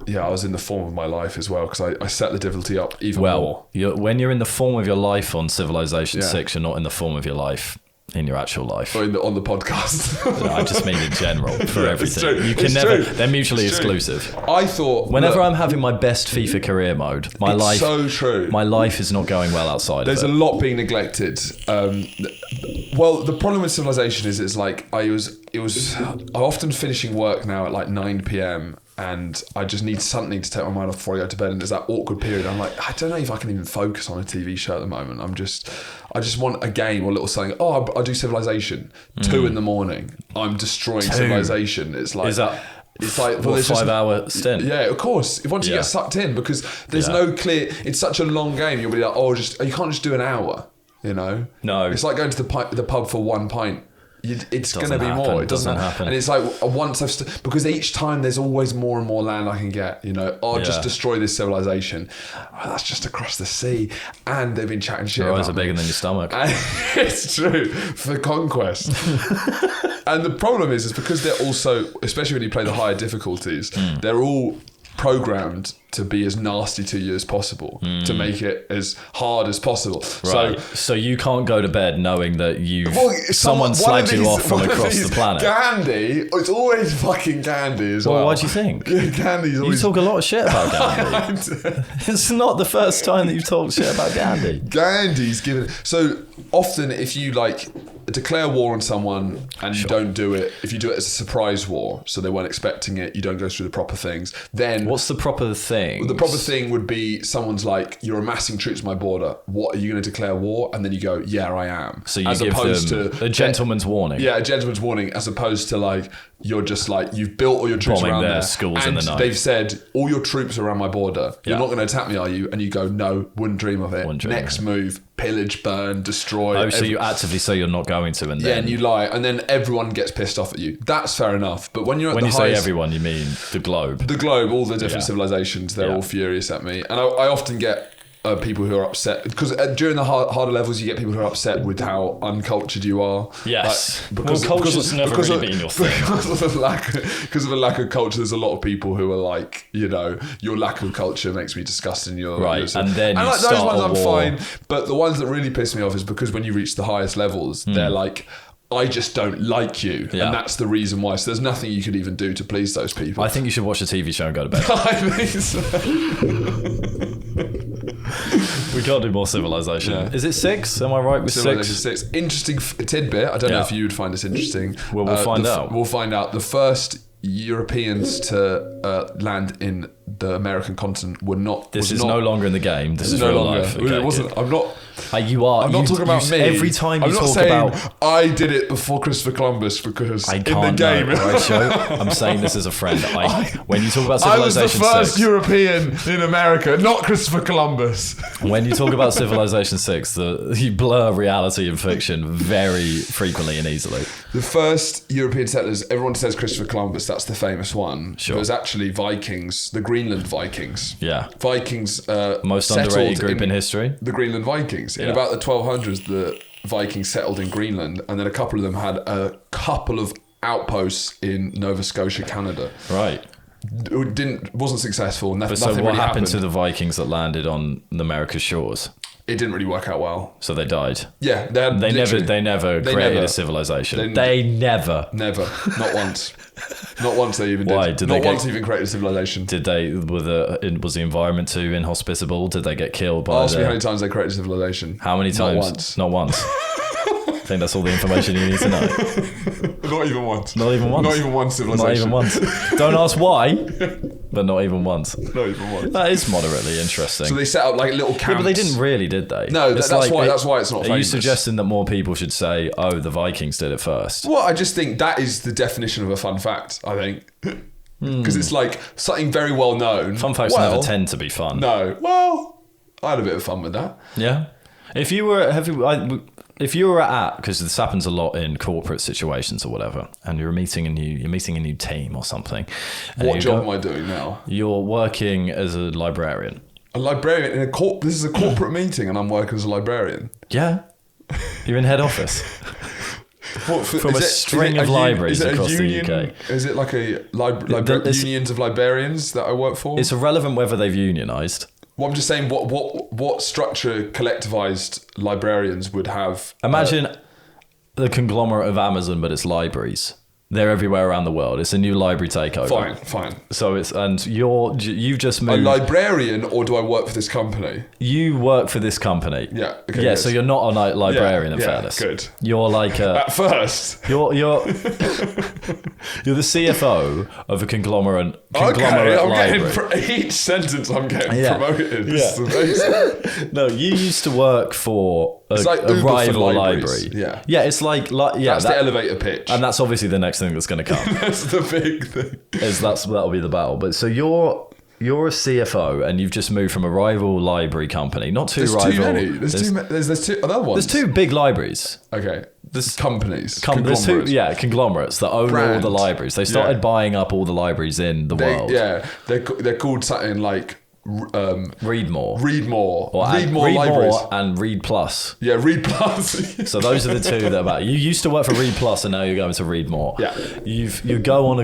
Yeah, I was in the form of my life as well because I set the difficulty up even more. When you're in the form of your life on Civilization 6, you're not in the form of your life in your actual life. Or on the podcast. No, I just mean in general for everything. You can never. They're mutually exclusive. I thought whenever I'm having my best FIFA career mode, my life. So true. My life is not going well outside. There's of it. a lot being neglected. Well, the problem with Civilization is it's like I'm often finishing work now at like 9 p.m. and I just need something to take my mind off before I go to bed. And there's that awkward period. I'm like, I don't know if I can even focus on a TV show at the moment. I just want a game or a little something. Oh, I'll do Civilization. 2 a.m. I'm destroying Civilization. It's like... It's like 5-hour stint. Yeah, of course. Once you get sucked in, because there's no clear... It's such a long game. You'll be like, you can't just do an hour, you know? No. It's like going to the pub for 1 pint. It's going to be happen. more. It doesn't happen. And it's like once because each time there's always more and more land I can get. You know, just destroy this civilization. Oh, that's just across the sea, and they've been chatting shit. Your eyes about are bigger than your stomach. And it's true for conquest. And the problem is because they're also, especially when you play the higher difficulties, they're all programmed to be as nasty to you as possible, to make it as hard as possible. Right. So you can't go to bed knowing that someone slagged you off from across the planet. Gandhi, it's always fucking Gandhi as well. What do you think? Gandhi's always... You talk a lot of shit about Gandhi. It's not the first time that you've talked shit about Gandhi. Gandhi's given... So often if you like... declare war on someone and you don't do it, if you do it as a surprise war, so they weren't expecting it, you don't go through the proper things, then... What's the proper thing? The proper thing would be someone's like, you're amassing troops at my border. What, are you going to declare war? And then you go, yeah, I am. So you give them a gentleman's warning. Yeah, a gentleman's warning, as opposed to like, you're just like, you've built all your troops bombing around their there. schools and in the night. They've said, all your troops are around my border. You're Yeah. not going to attack me, are you? And you go, no, wouldn't dream of it. Next move, pillage, burn, destroy. Oh, so you actively say you're not going to, and yeah, then... and you lie, and then everyone gets pissed off at you. That's fair enough. But when you're at When the you say highest, everyone, you mean the globe. the globe, all the different Yeah. civilizations, they're Yeah. all furious at me. And I often get people who are upset, because during the harder levels, you get people who are upset with how uncultured you are. Yes. Because culture's never really been your thing. Because of a lack of culture, there's a lot of people who are like, you know, your lack of culture makes me disgusted. And you're Right, and then you like, start those ones a I'm war. fine. But the ones that really piss me off is because when you reach the highest levels, they're like, I just don't like you. Yeah. And that's the reason why. So there's nothing you could even do to please those people. I think you should watch a TV show and go to bed. I think so. We can't do more Civilization. Yeah. Is it 6? Am I right with Civilization 6? 6. Interesting tidbit. I don't know Yeah. if you would find this interesting. Well, we'll find out. We'll find out. The first Europeans to land in the American continent were not. This is no longer in the game. This is no real longer. life. It Okay, wasn't. good. I'm not. You are. I'm not talking about me. Every time I'm you not talk saying about... I did it before Christopher Columbus because I in the can't game. know, Horatio. I'm saying this as a friend. When you talk about I was Civilization the first 6... European in America, not Christopher Columbus. When you talk about Civilization 6, you blur reality and fiction very frequently and easily. The first European settlers, everyone says Christopher Columbus, that's the famous one. Sure. But it was actually Vikings, the Greenland Vikings. Yeah. Vikings Most settled underrated group in history. The Greenland Vikings. In Yeah. about the 1200s, the Vikings settled in Greenland, and then a couple of them had a couple of outposts in Nova Scotia, Canada. Right. It wasn't successful. But Nothing so what really happened to the Vikings that landed on America's shores? It didn't really work out well. So they died. Yeah, They never created a civilization. They never. Never. Not once. Not once they even did. Why? Did Not they once even created a civilization. Did they? Was the environment too inhospitable? Did they get killed by? Ask me how many times they created a civilization. How many times? Not once. Not once. I think that's all the information you need to know. Not even once. Not even once. Not even one civilization. Not even once. Don't ask why, but not even once. Not even once. That is moderately interesting. So they set up like little camps. Yeah, but they didn't really, did they? No, It's that's why it's not Are you famous. suggesting that more people should say, "Oh, the Vikings did it first"? Well, I just think that is the definition of a fun fact, I think. Because it's like something very well known. Fun facts never tend to be fun. No. Well, I had a bit of fun with that. Yeah. If you were at, because this happens a lot in corporate situations or whatever, and you're meeting a new team or something. and What you job go- am I doing now? You're working as a librarian. A librarian in a this is a corporate meeting, and I'm working as a librarian. Yeah. You're in head office. What, From a string of libraries across the UK. Is it like a It's- unions of librarians that I work for? It's irrelevant whether they've unionised. Well, I'm just saying, what structure collectivized librarians would have? Imagine the conglomerate of Amazon, but it's libraries. They're everywhere around the world. It's a new library takeover. Fine. So you've just A moved. librarian, or do I work for this company? You work for this company. Yeah. Okay, Yeah. good. So you're not a librarian in Yeah, fairness. good. You're like At first. you're you're the CFO of a conglomerate Okay, I'm library. getting each sentence I'm getting Yeah. promoted. This Yeah. is amazing. No, you used to work for It's like a Uber for rival libraries. library. Yeah. Yeah, it's like That's the elevator pitch. and that's obviously the next thing that's going to come. That's the big thing. That'll be the battle. But so you're a CFO and you've just moved from a rival library company, not two There's rival. too many. There's two other ones. There's two big libraries. Okay. There's companies. There's two, conglomerates. conglomerates that own all Brand. the libraries. They started Yeah. buying up all the libraries in the world. They're called something like Read more. Read More. Or Read More libraries. and Read Plus. Yeah, Read Plus. So those are the two that are about. You used to work for Read Plus, and now you're going to Read More. Yeah. You go on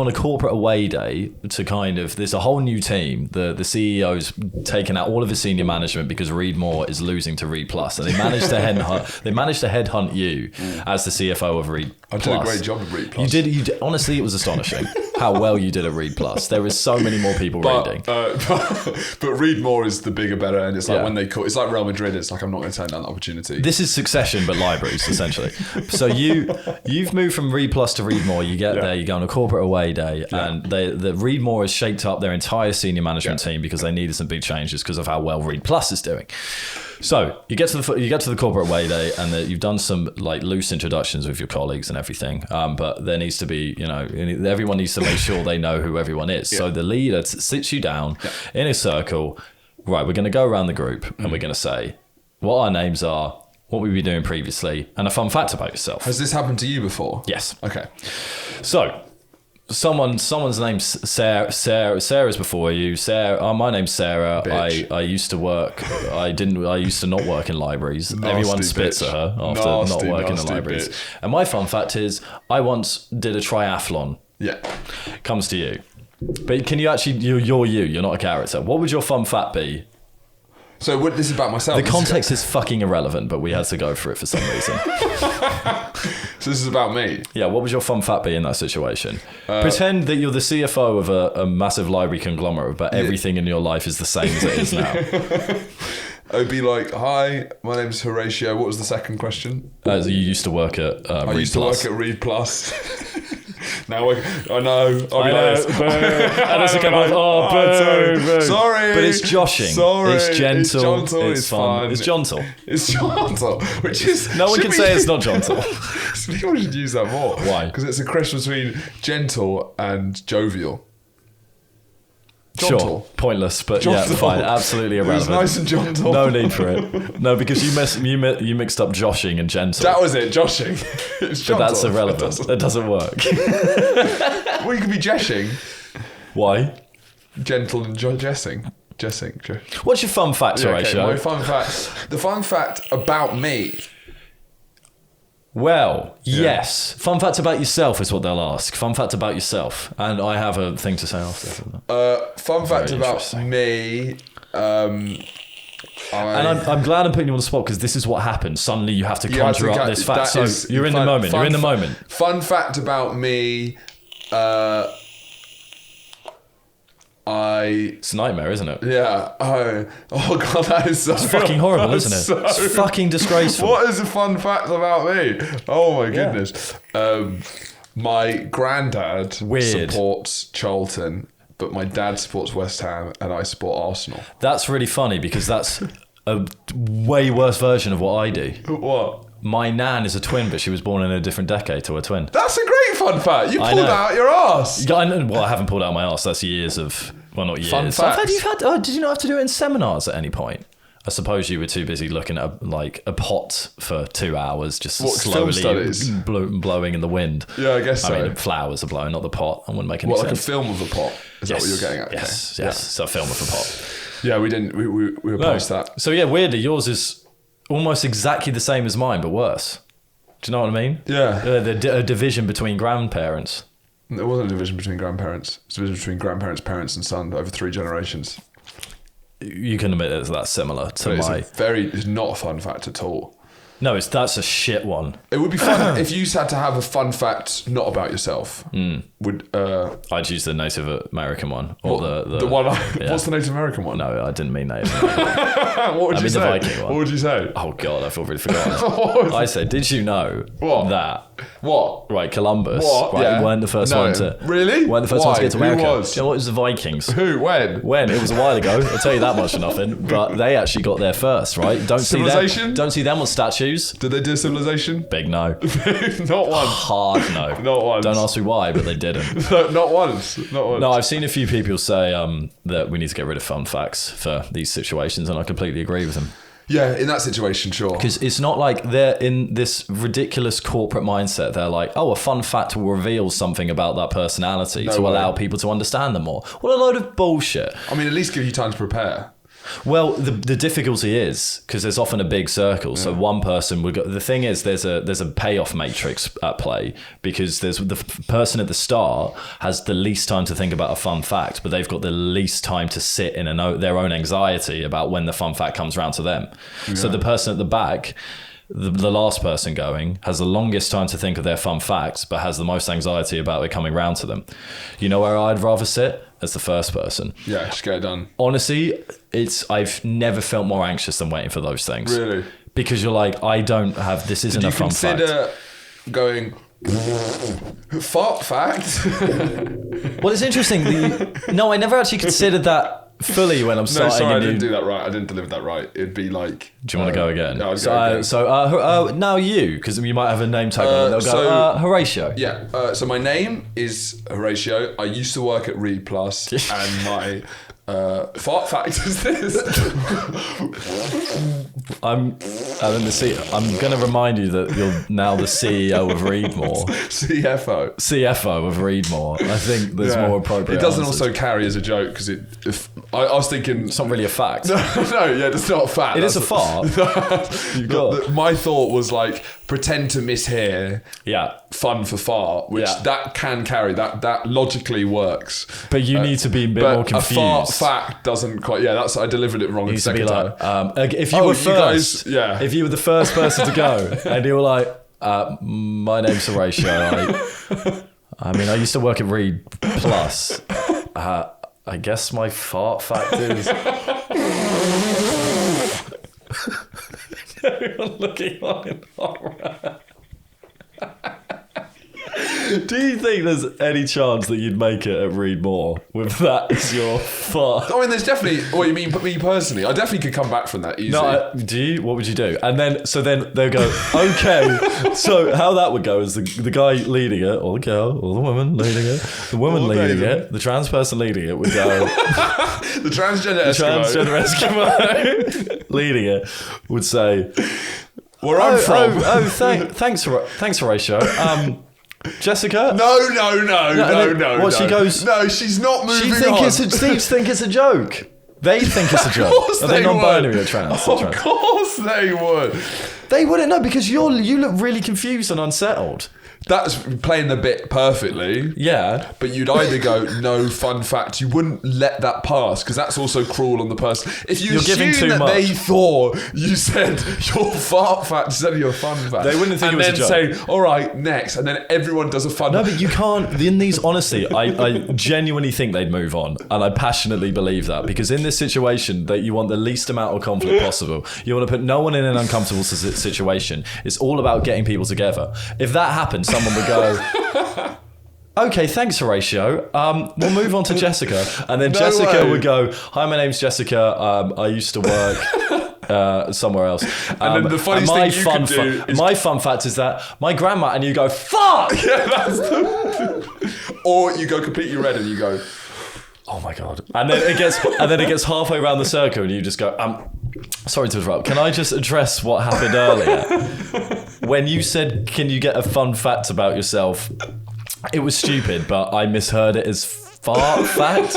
a corporate away day to kind of. There's a whole new team. The CEO's taken out all of his senior management because Read More is losing to Read Plus, and they managed to headhunt you as the CFO of Read I did a great job at Read Plus. You did. Honestly, it was astonishing how well you did at Read Plus. There is so many more people reading. But Read More is the bigger, better, and it's like when they call. It's like Real Madrid. It's like I'm not going to turn down the opportunity. This is Succession, but libraries essentially. So you've moved from Read Plus to Read More. You get there, you go on a corporate away day, and the Read More has shaped up their entire senior management team because they needed some big changes because of how well Read Plus is doing. So you get to the corporate away day, and you've done some like loose introductions with your colleagues and everything. But there needs to be, everyone needs to make sure they know who everyone is. Yeah. So the leader sits you down in a circle. Right, we're going to go around the group and we're going to say what our names are, what we've been doing previously, and a fun fact about yourself. Has this happened to you before? Yes. Okay. So. Someone's name's Sarah. Sarah's before you. Sarah. My name's Sarah. Bitch. I used to work. I used to not work in libraries. Nasty Everyone spits bitch. at her after not working in libraries. Bitch. And my fun fact is, I once did a triathlon. Yeah. Comes to you, but can you actually? You're you. You're not a character. What would your fun fact be? So this is about myself. The context is fucking irrelevant, but we had to go for it for some reason. So this is about me. Yeah, what would your fun fact be in that situation? Pretend that you're the CFO of a massive library conglomerate, but everything in your life is the same as it is now. It would be like, hi, my name's Horatio. What was the second question? So you used to work at Read Plus. I used to work at Read Plus. Now I know. And it's a couple of, boo. Sorry. But it's joshing. Sorry. It's gentle. It's gentle. It's fun. It's gentle. It's gentle. Which is... No one can say it's not gentle. People should use that more. Why? Because it's a cross between gentle and jovial. Gentle. Sure, pointless, but Gentle. yeah, fine, absolutely irrelevant. It was nice and gentle. No need for it. No, because you mixed up joshing and gentle. That was it, joshing. It's gentle. But that's irrelevant. That doesn't work. Well, you could be jeshing. Why? Gentle and jessing. What's your fun fact, Horatio? My fun fact. The fun fact about me. Well, yes. Fun fact about yourself is what they'll ask. Fun fact about yourself. And I have a thing to say after. Fun fact about me. And I'm glad I'm putting you on the spot because this is what happens. Suddenly you have to conjure up this fact. So you're in the moment. You're in the moment. Fun fact about me. It's a nightmare, isn't it? Yeah. Oh God, that is so... It's fucking horrible, isn't it? It's fucking disgraceful. What is a fun fact about me? Oh my goodness. My granddad supports Charlton, but my dad supports West Ham and I support Arsenal. That's really funny because that's a way worse version of what I do. What? My nan is a twin, but she was born in a different decade to a twin. That's a great fun fact. You pulled out your arse. Yeah, I haven't pulled out my arse. That's years of... Well, not years. Fun facts. Did you not have to do it in seminars at any point? I suppose you were too busy looking at a pot for 2 hours, just slowly blowing in the wind. Yeah, I guess so. I mean, flowers are blowing, not the pot. I wouldn't make any sense. Like a film of the pot? Is that what you're getting at? Yes, okay. Yes. So a film of the pot. Yeah, we didn't. We were past that. So yeah, weirdly, yours is almost exactly the same as mine, but worse. Do you know what I mean? Yeah. A division between grandparents. There wasn't a division between grandparents. It's a division between grandparents, parents, and son over 3 generations. You can admit that's similar to It's not a fun fact at all. No, that's a shit one. It would be fun if you had to have a fun fact not about yourself. I'd choose the Native American one, or the one. What's the Native American one? No, I didn't mean Native American. What would you say? The Viking one. What would you say? Oh God, I've already forgotten. I said, did you know that? What? Right, Columbus. What? Right, weren't the first one to really? Weren't the first one to get to America? Who was? You know what? It was the Vikings. Who? When? It was a while ago. I'll tell you that much for nothing. But they actually got there first, right? Don't see them on statues. Did they do civilization? Big no. Not once. Hard no. Not once. Don't ask me why, but they didn't. Not once. No, I've seen a few people say that we need to get rid of fun facts for these situations, and I completely agree with them. Yeah, in that situation, sure. Because it's not like they're in this ridiculous corporate mindset. They're like, oh, a fun fact will reveal something about that personality to allow people to understand them more. What a load of bullshit. I mean, at least give you time to prepare. Well, the difficulty is because there's often a big circle. So one person would go. The thing is, there's a payoff matrix at play because there's the person at the start has the least time to think about a fun fact, but they've got the least time to sit in their own anxiety about when the fun fact comes around to them. Yeah. So the person at the back the last person going has the longest time to think of their fun facts, but has the most anxiety about it coming round to them. You know where I'd rather sit? As the first person. Yeah, just get it done. Honestly, I've never felt more anxious than waiting for those things. Really? Because you're like, I don't have, this isn't a fun fact. Did you consider going, fart fact? Well, it's interesting. No, I never actually considered that fully when I'm starting. No, sorry, I didn't do that right. I didn't deliver that right. It'd be like... Do you want to go again? No, I'll go again. Now you, because you might have a name tag on it. They'll go, Horatio. Yeah, so my name is Horatio. I used to work at Reed Plus, and my fart fact is this. I'm going to remind you that you're now the CEO of Readmore. CFO of Readmore. I think there's more appropriate. It doesn't answers. also carry as a joke because I was thinking it's not really a fact. No, it's not a fact. It is a fart. My thought was like pretend to mishear. Yeah. Fun for fart, which that can carry. That logically works. But you need to be a bit more confused. A fart fact doesn't quite. Yeah, I delivered it wrong in the second time. If you were first, if you were the first person to go, and you were like, "My name's Horatio. I used to work at Reed Plus. I guess my fart fact is." Everyone looking on in horror. Do you think there's any chance that you'd make it at Readmore with that as your fart? I mean, there's definitely. What you mean? But me personally, I definitely could come back from that easily. No, do you? What would you do? And then they'll go, okay. So how that would go is the guy leading it, or the girl, or the woman leading it, the woman leading it, the trans person leading it would go. The transgender Eskimo leading it would say, "Where I'm from." Thanks, Horatio. Jessica? No. What, she goes... No, she's not moving on. Thieves think it's a joke. They think it's a joke. Are they non-binary or trans? Of course they would. They wouldn't know because you look really confused and unsettled. That's playing the bit perfectly. Yeah. But you'd either go, no, fun fact. You wouldn't let that pass because that's also cruel on the person. If you're giving too much, they thought you said your fart fact instead of your fun fact. They wouldn't think it was a joke. And then say, all right, next. And then everyone does a fun fact. No, but you can't. In these, honestly, I genuinely think they'd move on. And I passionately believe that. Because in this situation, that you want the least amount of conflict possible. You want to put no one in an uncomfortable situation. It's all about getting people together. If that happens, someone would go, okay, thanks, Horatio. We'll move on to Jessica. And then Jessica would go, hi, my name's Jessica. I used to work somewhere else. And then the funniest thing you could do is... My fun fact is that my grandma, and you go, fuck! Yeah, that's Or you go completely red and you go... Oh my God. And then it gets halfway around the circle and you just go, sorry to interrupt. Can I just address what happened earlier? When you said, can you get a fun fact about yourself? It was stupid, but I misheard it as fart fact.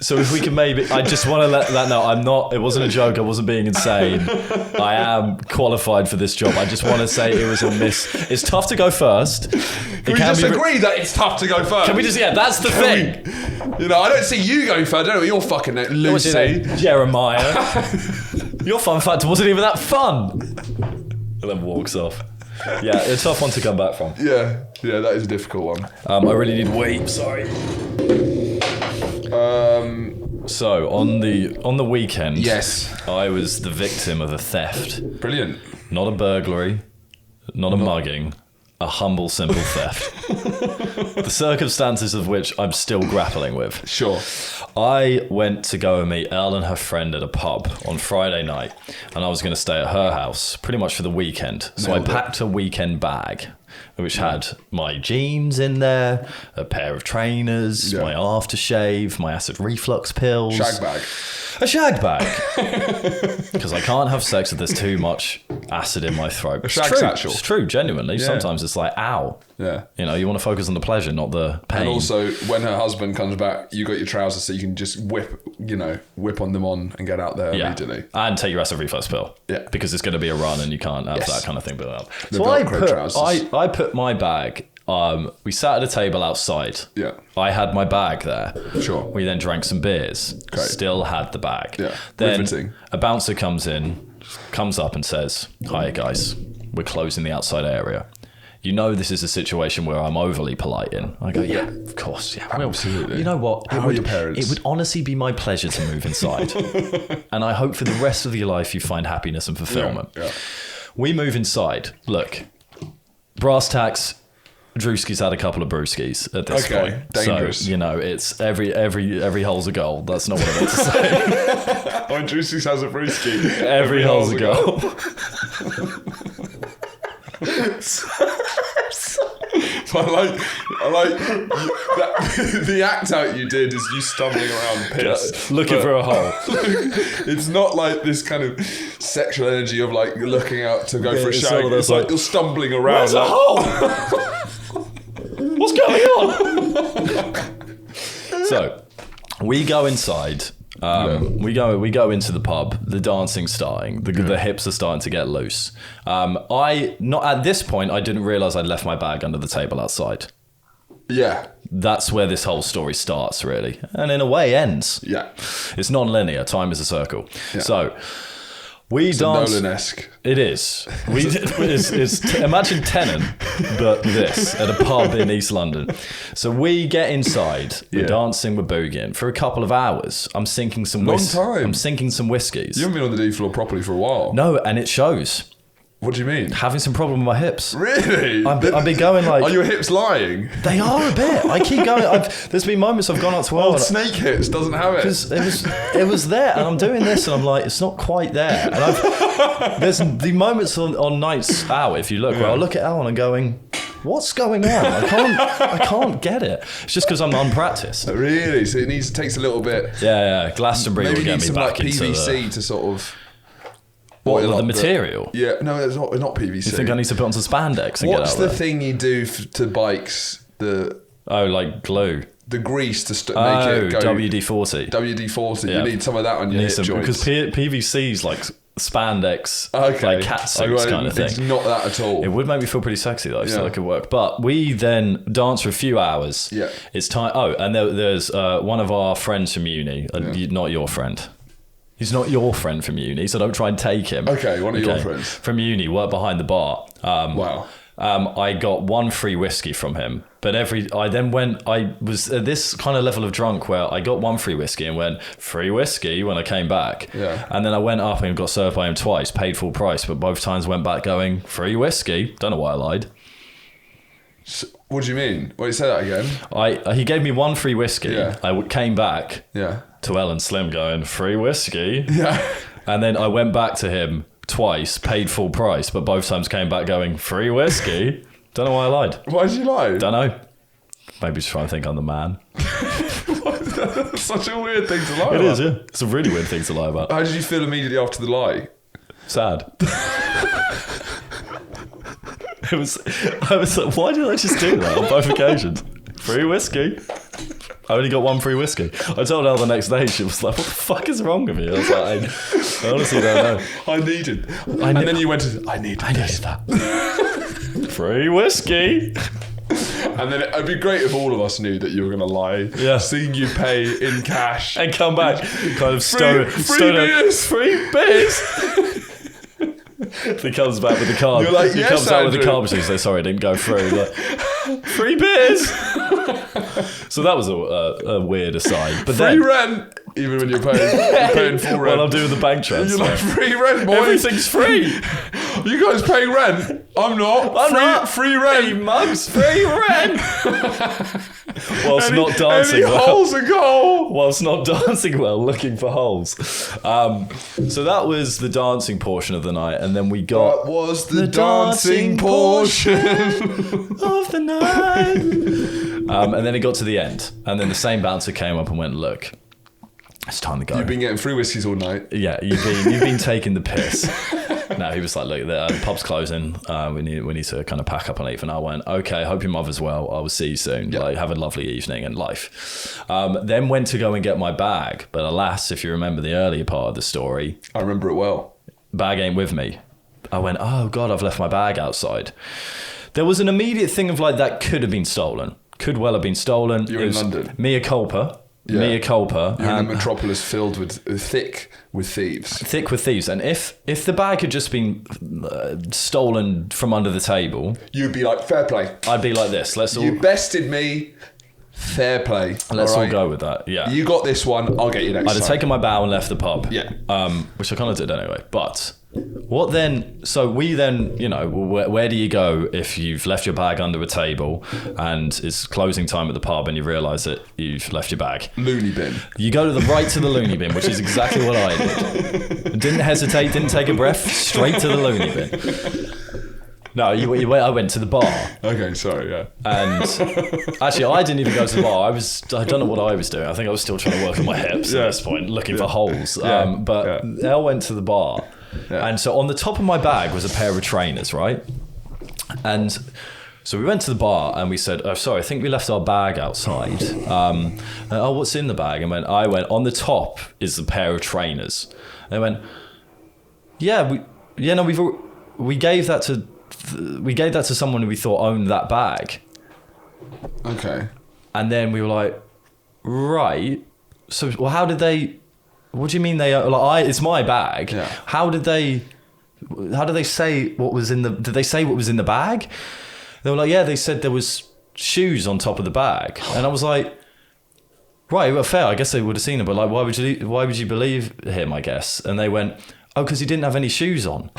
So if we can I just want to let that know, it wasn't a joke, I wasn't being insane. I am qualified for this job. I just want to say it was a miss. It's tough to go first. Can we just agree that it's tough to go first? Can we just, that's the thing. I don't see you going first. I don't know what your fucking name, Lucy. Jeremiah. Your fun fact wasn't even that fun. And then walks off. Yeah, it's a tough one to come back from. Yeah, that is a difficult one. I really need weep, sorry. So on the weekend, yes, I was the victim of a theft. Brilliant. Not a burglary, not a mugging, a humble, simple theft. The circumstances of which I'm still grappling with. Sure. I went to go and meet Elle and her friend at a pub on Friday night, and I was going to stay at her house pretty much for the weekend. So I packed a weekend bag, which had my jeans in there, a pair of trainers, my aftershave, my acid reflux pills. Shag bag. A shag bag. Because I can't have sex if there's too much acid in my throat. A shag satchel. It's true, genuinely. Yeah. Sometimes it's like, ow. Yeah. You want to focus on the pleasure, not the pain. And also, when her husband comes back, you got your trousers so you can just whip on them on and get out there immediately. And take your acid reflux pill. Yeah. Because it's going to be a run and you can't have that kind of thing built up. So I put my bag... we sat at a table outside. Yeah. I had my bag there. Sure. We then drank some beers. Great. Still had the bag. Yeah. Then Riveting. a bouncer comes in, comes up and says, "Hi guys, we're closing the outside area. You know this is a situation where I'm overly polite in." I go, "Yeah, of course, yeah, Absolutely. You know what? How are your parents? It would honestly be my pleasure to move inside, and I hope for the rest of your life you find happiness and fulfillment." Yeah. We move inside. Look, brass tacks. Drewski's had a couple of brewskis at this point. Dangerous. So, it's every hole's a goal. That's not what I meant to say. When Drewski's has a brewski, every hole's a goal. I like the act out you did is you stumbling around piss, looking for a hole. It's not like this kind of sexual energy of like looking out to go for a shag. It's like you're stumbling around. Where's a hole? What's going on? So we go inside. We go into the pub. The dancing's starting. The hips are starting to get loose. Not at this point. I didn't realise I'd left my bag under the table outside. Yeah, that's where this whole story starts, really, and in a way ends. Yeah, it's non-linear. Time is a circle. Yeah. So we it's dance. Nolan-esque. It is. Imagine Tennant, but this at a pub in East London. So we get inside. We're dancing. We're boogieing for a couple of hours. I'm sinking some whiskey. I'm sinking some whiskeys. You haven't been on the D floor properly for a while. No, and it shows. What do you mean? Having some problem with my hips. Really? I've been going like... Are your hips lying? They are a bit. I keep going. There's been moments I've gone up to... Old snake hips doesn't have it. Because it was there, and I'm doing this, and I'm like, it's not quite there. And there's the moments on nights out, if you look, where I'll look at Al and I'm going... What's going on? I can't get it. It's just because I'm unpracticed. Really? So it takes a little bit... Yeah. Glastonbury will get me back into PVC to sort of... What, the material? Yeah, no, it's not PVC. You think I need to put on some spandex and What's get out the thing you do to bikes? Like glue. The grease to make it go... WD-40. WD-40. Yeah. You need some of that on your hip joints. Because PVC's like spandex, like cat suits kind of thing. It's not that at all. It would make me feel pretty sexy though, so it could work. But we then dance for a few hours. Yeah. It's time... Oh, and there's one of our friends from uni, not your friend. He's not your friend from uni, so don't try and take him. Okay, one of your friends. From uni, worked behind the bar. Wow. I got one free whiskey from him, but I was at this kind of level of drunk where I got one free whiskey and went, free whiskey when I came back. Yeah. And then I went up and got served by him twice, paid full price, but both times went back going, free whiskey. Don't know why I lied. So, what do you mean? Wait, say that again. He gave me one free whiskey. Yeah. I came back. Yeah. To Ellen Slim going, free whiskey. Yeah. And then I went back to him twice, paid full price, but both times came back going, free whiskey. Don't know why I lied. Why did you lie? Don't know. Maybe just trying to think I'm the man. That's such a weird thing to lie about. It is, yeah. It's a really weird thing to lie about. How did you feel immediately after the lie? Sad. I was like, why did I just do that on both occasions? Free whiskey. I only got one free whiskey. I told her the next day, she was like, what the fuck is wrong with me? I was like, I honestly don't know. And then you went to, I needed that. Free whiskey. And then it'd be great if all of us knew that you were going to lie. Yeah. Seeing you pay in cash. And come back, kind of free beers. Free beers. He comes back with the card. You're like, he yes, comes out with the Andrew. card machine. So sorry, it didn't go through. Like, free beers. So that was a weird aside. But free rent, even when you're paying full rent. Well, I'm doing the bank transfer. You're like, free rent, boys. Everything's free. You guys paying rent? I'm not. Free rent. Hey, mugs, free rent. Whilst not dancing any well. holes a goal. Whilst not dancing well, looking for holes. So that was the dancing portion of the night, and then we got... That was the dancing portion of the night. And then it got to the end, and then the same bouncer came up and went, look, it's time to go. You've been getting free whiskies all night. Yeah, you've been taking the piss. No, he was like, look, the pub's closing. We need to kind of pack up and leave. And I went, okay, hope your mother's well. I will see you soon. Yep. Like, have a lovely evening and life. Then went to go and get my bag. But alas, if you remember the earlier part of the story. I remember it well. Bag ain't with me. I went, oh God, I've left my bag outside. There was an immediate thing of like, that could have been stolen. Could well have been stolen. You're in London. Mea culpa. mea culpa. You're in a metropolis filled with thick with thieves. Thick with thieves. And if the bag had just been stolen from under the table, you'd be like, fair play. I'd be like this. You bested me. Fair play. Let's all go with that. Yeah. You got this one. I'll get you next time. I'd have taken my bow and left the pub. Yeah. Which I kind of did anyway. But what then? So we then, where do you go if you've left your bag under a table and it's closing time at the pub and you realise that you've left your bag? Loony bin. You go to the loony bin, which is exactly what I did. Didn't hesitate, didn't take a breath, straight to the loony bin. No, I went to the bar. Okay, sorry, yeah. And actually, I didn't even go to the bar. I don't know what I was doing. I think I was still trying to work on my hips at this point, looking for holes. Elle went to the bar. Yeah. And so on the top of my bag was a pair of trainers, right? And so we went to the bar and we said, oh, sorry, I think we left our bag outside. What's in the bag? And I went, on the top is a pair of trainers. And they went, we gave that to someone who we thought owned that bag. Okay. And then we were like, right. So, well, how did they? What do you mean they? It's my bag. Yeah. How did they say what was in the? Did they say what was in the bag? They were like, yeah. They said there was shoes on top of the bag, and I was like, right, well, fair. I guess they would have seen it, but like, why would you believe him? I guess. And they went, oh, because he didn't have any shoes on.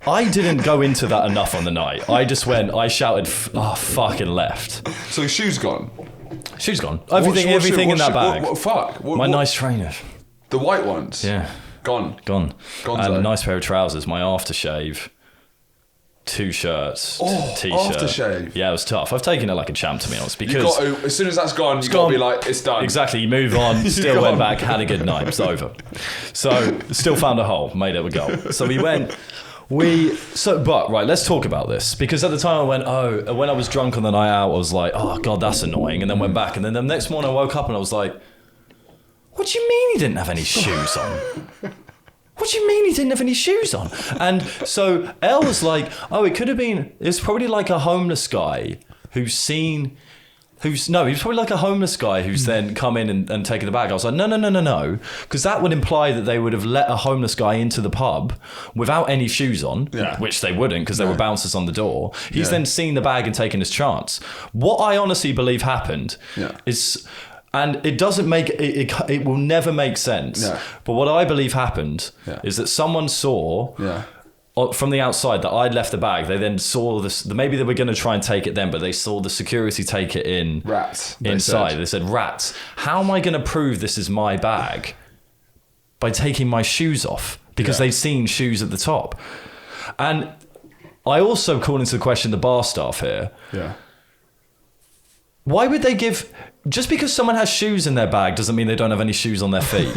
I didn't go into that enough on the night. I just went, I shouted, fuck, and left. So his shoes gone? Shoes gone. Everything in that bag. Fuck? My nice trainers. The white ones? Yeah. Gone. And a nice pair of trousers, my aftershave, 2 shirts, t-shirt. Aftershave? Yeah, it was tough. I've taken it like a champ, to be honest, because as soon as that's gone, you've got to be like, it's done. Exactly, you move on, still went back, had a good night, it's over. So, still found a hole, made it a goal. So we went... let's talk about this, because at the time I went, when I was drunk on the night out, I was like, oh God, that's annoying, and then went back, and then the next morning I woke up and I was like, what do you mean he didn't have any shoes on? What do you mean he didn't have any shoes on? And so Elle was like, it's probably like a homeless guy he was probably like a homeless guy who's then come in and taken the bag. I was like, no, because that would imply that they would have let a homeless guy into the pub without any shoes on, which they wouldn't because there were bouncers on the door. He's then seen the bag and taken his chance. What I honestly believe happened is, and it doesn't make, it will never make sense, but what I believe happened is that someone saw... from the outside that I'd left the bag. They then saw this. Maybe they were going to try and take it then, but they saw the security take it in. Rats. Inside. They said, rats. How am I going to prove this is my bag? By taking my shoes off. Because they'd seen shoes at the top. And I also call into question the bar staff here. Yeah. Why would they give... Just because someone has shoes in their bag doesn't mean they don't have any shoes on their feet.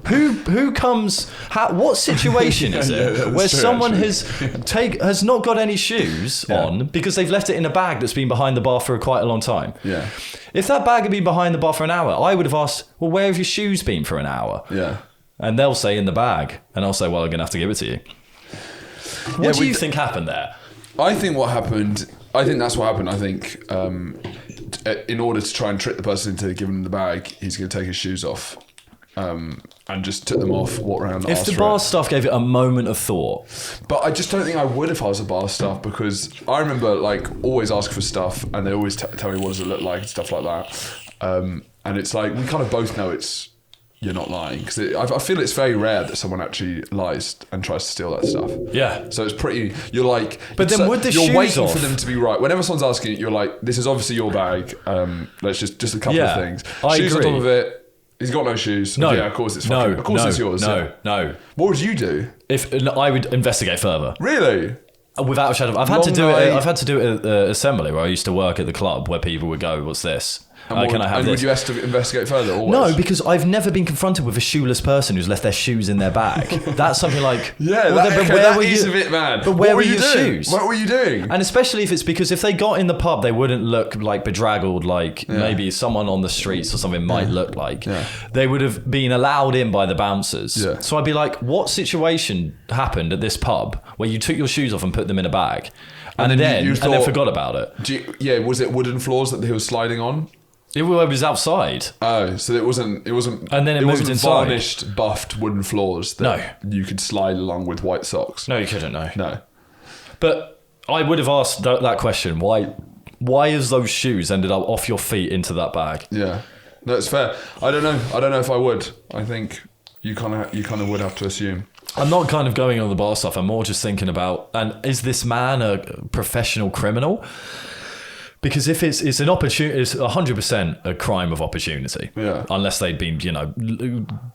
Who comes? What situation is it where someone has not got any shoes on because they've left it in a bag that's been behind the bar for quite a long time? Yeah. If that bag had been behind the bar for an hour, I would have asked, well, where have your shoes been for an hour? Yeah. And they'll say in the bag, and I'll say, well, I'm gonna have to give it to you. What do you think happened there? I think that's what happened. I think in order to try and trick the person into giving him the bag, he's going to take his shoes off. And just took them off, walked around. If the bar staff gave it a moment of thought. But I just don't think I would if I was a bar staff, because I remember always ask for stuff and they always tell me what does it look like and stuff like that. And it's like, we kind of both know you're not lying, because I feel it's very rare that someone actually lies and tries to steal that stuff. Yeah. So it's pretty, you're like... But then with the shoes you're waiting off, for them to be right. Whenever someone's asking, you're like, this is obviously your bag. Let's just a couple of things. Shoes on top of it. He's got no shoes. No. Yeah, of course it's fucking... Of course it's yours. No. What would you do? I would investigate further. Really? Without a shadow. I've had to do it at assembly where I used to work at the club, where people would go, what's this? Can I have this? Would you have to investigate further? Always? No, because I've never been confronted with a shoeless person who's left their shoes in their bag. That's something like... Yeah, that is a bit mad. But where were your shoes? What were you doing? And especially if it's because if they got in the pub, they wouldn't look like bedraggled like maybe someone on the streets or something might look like. Yeah. They would have been allowed in by the bouncers. Yeah. So I'd be like, what situation happened at this pub where you took your shoes off and put them in a bag and then forgot about it? Was it wooden floors that he was sliding on? It was outside. Oh, so it wasn't, and then it moved inside. Varnished, buffed wooden floors that you could slide along with white socks. No, you couldn't. No. No. But I would have asked that question. Why has those shoes ended up off your feet into that bag? Yeah, no, it's fair. I don't know if I would. I think you kind of would have to assume. I'm not kind of going on the bar stuff. I'm more just thinking about, and is this man a professional criminal? Because if it's an opportunity, it's 100% a crime of opportunity. Yeah. Unless they'd been,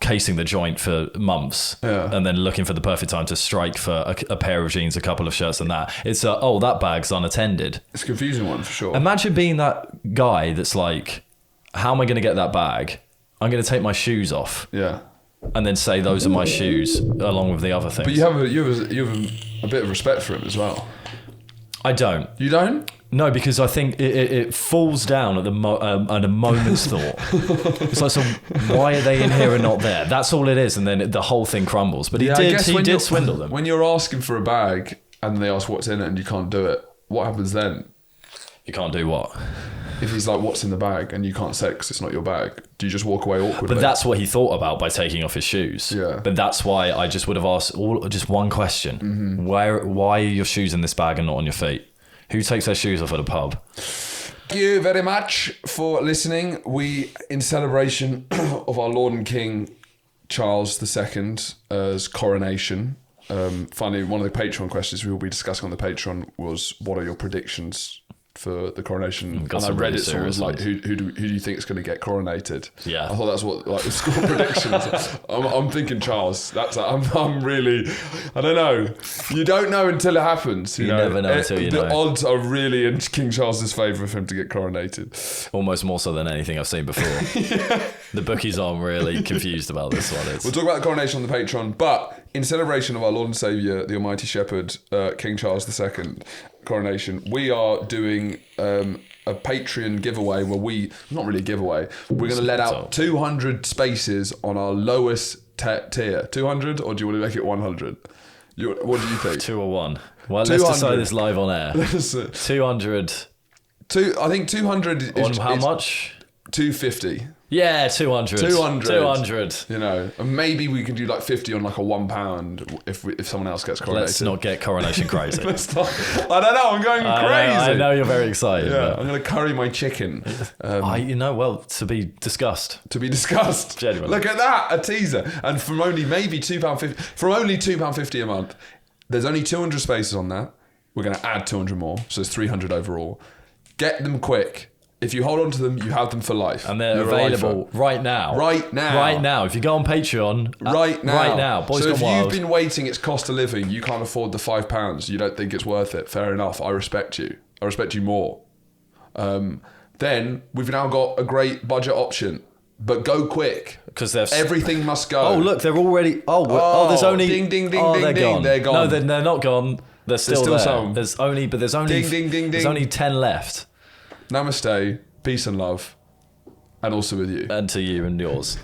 casing the joint for months and then looking for the perfect time to strike for a pair of jeans, a couple of shirts and that. It's that bag's unattended. It's a confusing one for sure. Imagine being that guy that's like, how am I going to get that bag? I'm going to take my shoes off. Yeah. And then say those are my shoes along with the other things. But you have a bit of respect for him as well. I don't. You don't? No, because I think it falls down at at a moment's thought. It's like, so why are they in here and not there? That's all it is, and then the whole thing crumbles. But he did swindle them. When you're asking for a bag and they ask what's in it and you can't do it, what happens then? You can't do what? If he's like, what's in the bag, and you can't say because it's not your bag, do you just walk away awkwardly? But that's what he thought about by taking off his shoes. Yeah. But that's why I just would have asked just one question. Mm-hmm. Why are your shoes in this bag and not on your feet? Who takes their shoes off at a pub? Thank you very much for listening. We, in celebration of our Lord and King Charles II's coronation, finally, one of the Patreon questions we will be discussing on the Patreon was, what are your predictions for the coronation? And I read it, so it was like, who do you think is going to get coronated? Yeah, I thought that's what the score predictions. I'm thinking Charles. I'm really, I don't know. You don't know until it happens. You never know until you know. The odds are really in King Charles's favour for him to get coronated. Almost more so than anything I've seen before. Yeah. The bookies aren't really confused about this one. We'll talk about the coronation on the Patreon, but in celebration of our Lord and Saviour, the Almighty Shepherd, King Charles II coronation, we are doing a Patreon giveaway where not really a giveaway, we're going to let out 200 spaces on our lowest tier. 200, or do you want to make it 100? What do you think? 2 or 1? Well, let's decide this live on air. 200. I think 200 is... On how much? 250. Yeah, 200. 200. And maybe we can do like 50 on like a £1 if someone else gets coronated. Let's not get coronation crazy. I don't know. I'm going crazy. I know you're very excited. Yeah, but I'm going to curry my chicken. To be discussed. To be discussed. Genuinely. Look at that, a teaser. And from only maybe £2.50, from only £2.50 a month, there's only 200 spaces on that. We're going to add 200 more, so there's 300 overall. Get them quick. If you hold on to them, you have them for life. And they're available right now. Right now. Right now. If you go on Patreon. Right now. Right now. Boys so Gone if Wild. You've been waiting, it's cost of living, you can't afford the £5, you don't think it's worth it, fair enough. I respect you. I respect you more. Then we've now got a great budget option. But go quick. Because everything must go. Oh, look, they're already... there's only... Ding, ding, ding, ding, they're ding. gone. They're gone. No, they're not gone. There's still there. Some. There's only... Ding, ding, ding, there's ding. only 10 left. Namaste. Peace and love. And also with you. And to you and yours.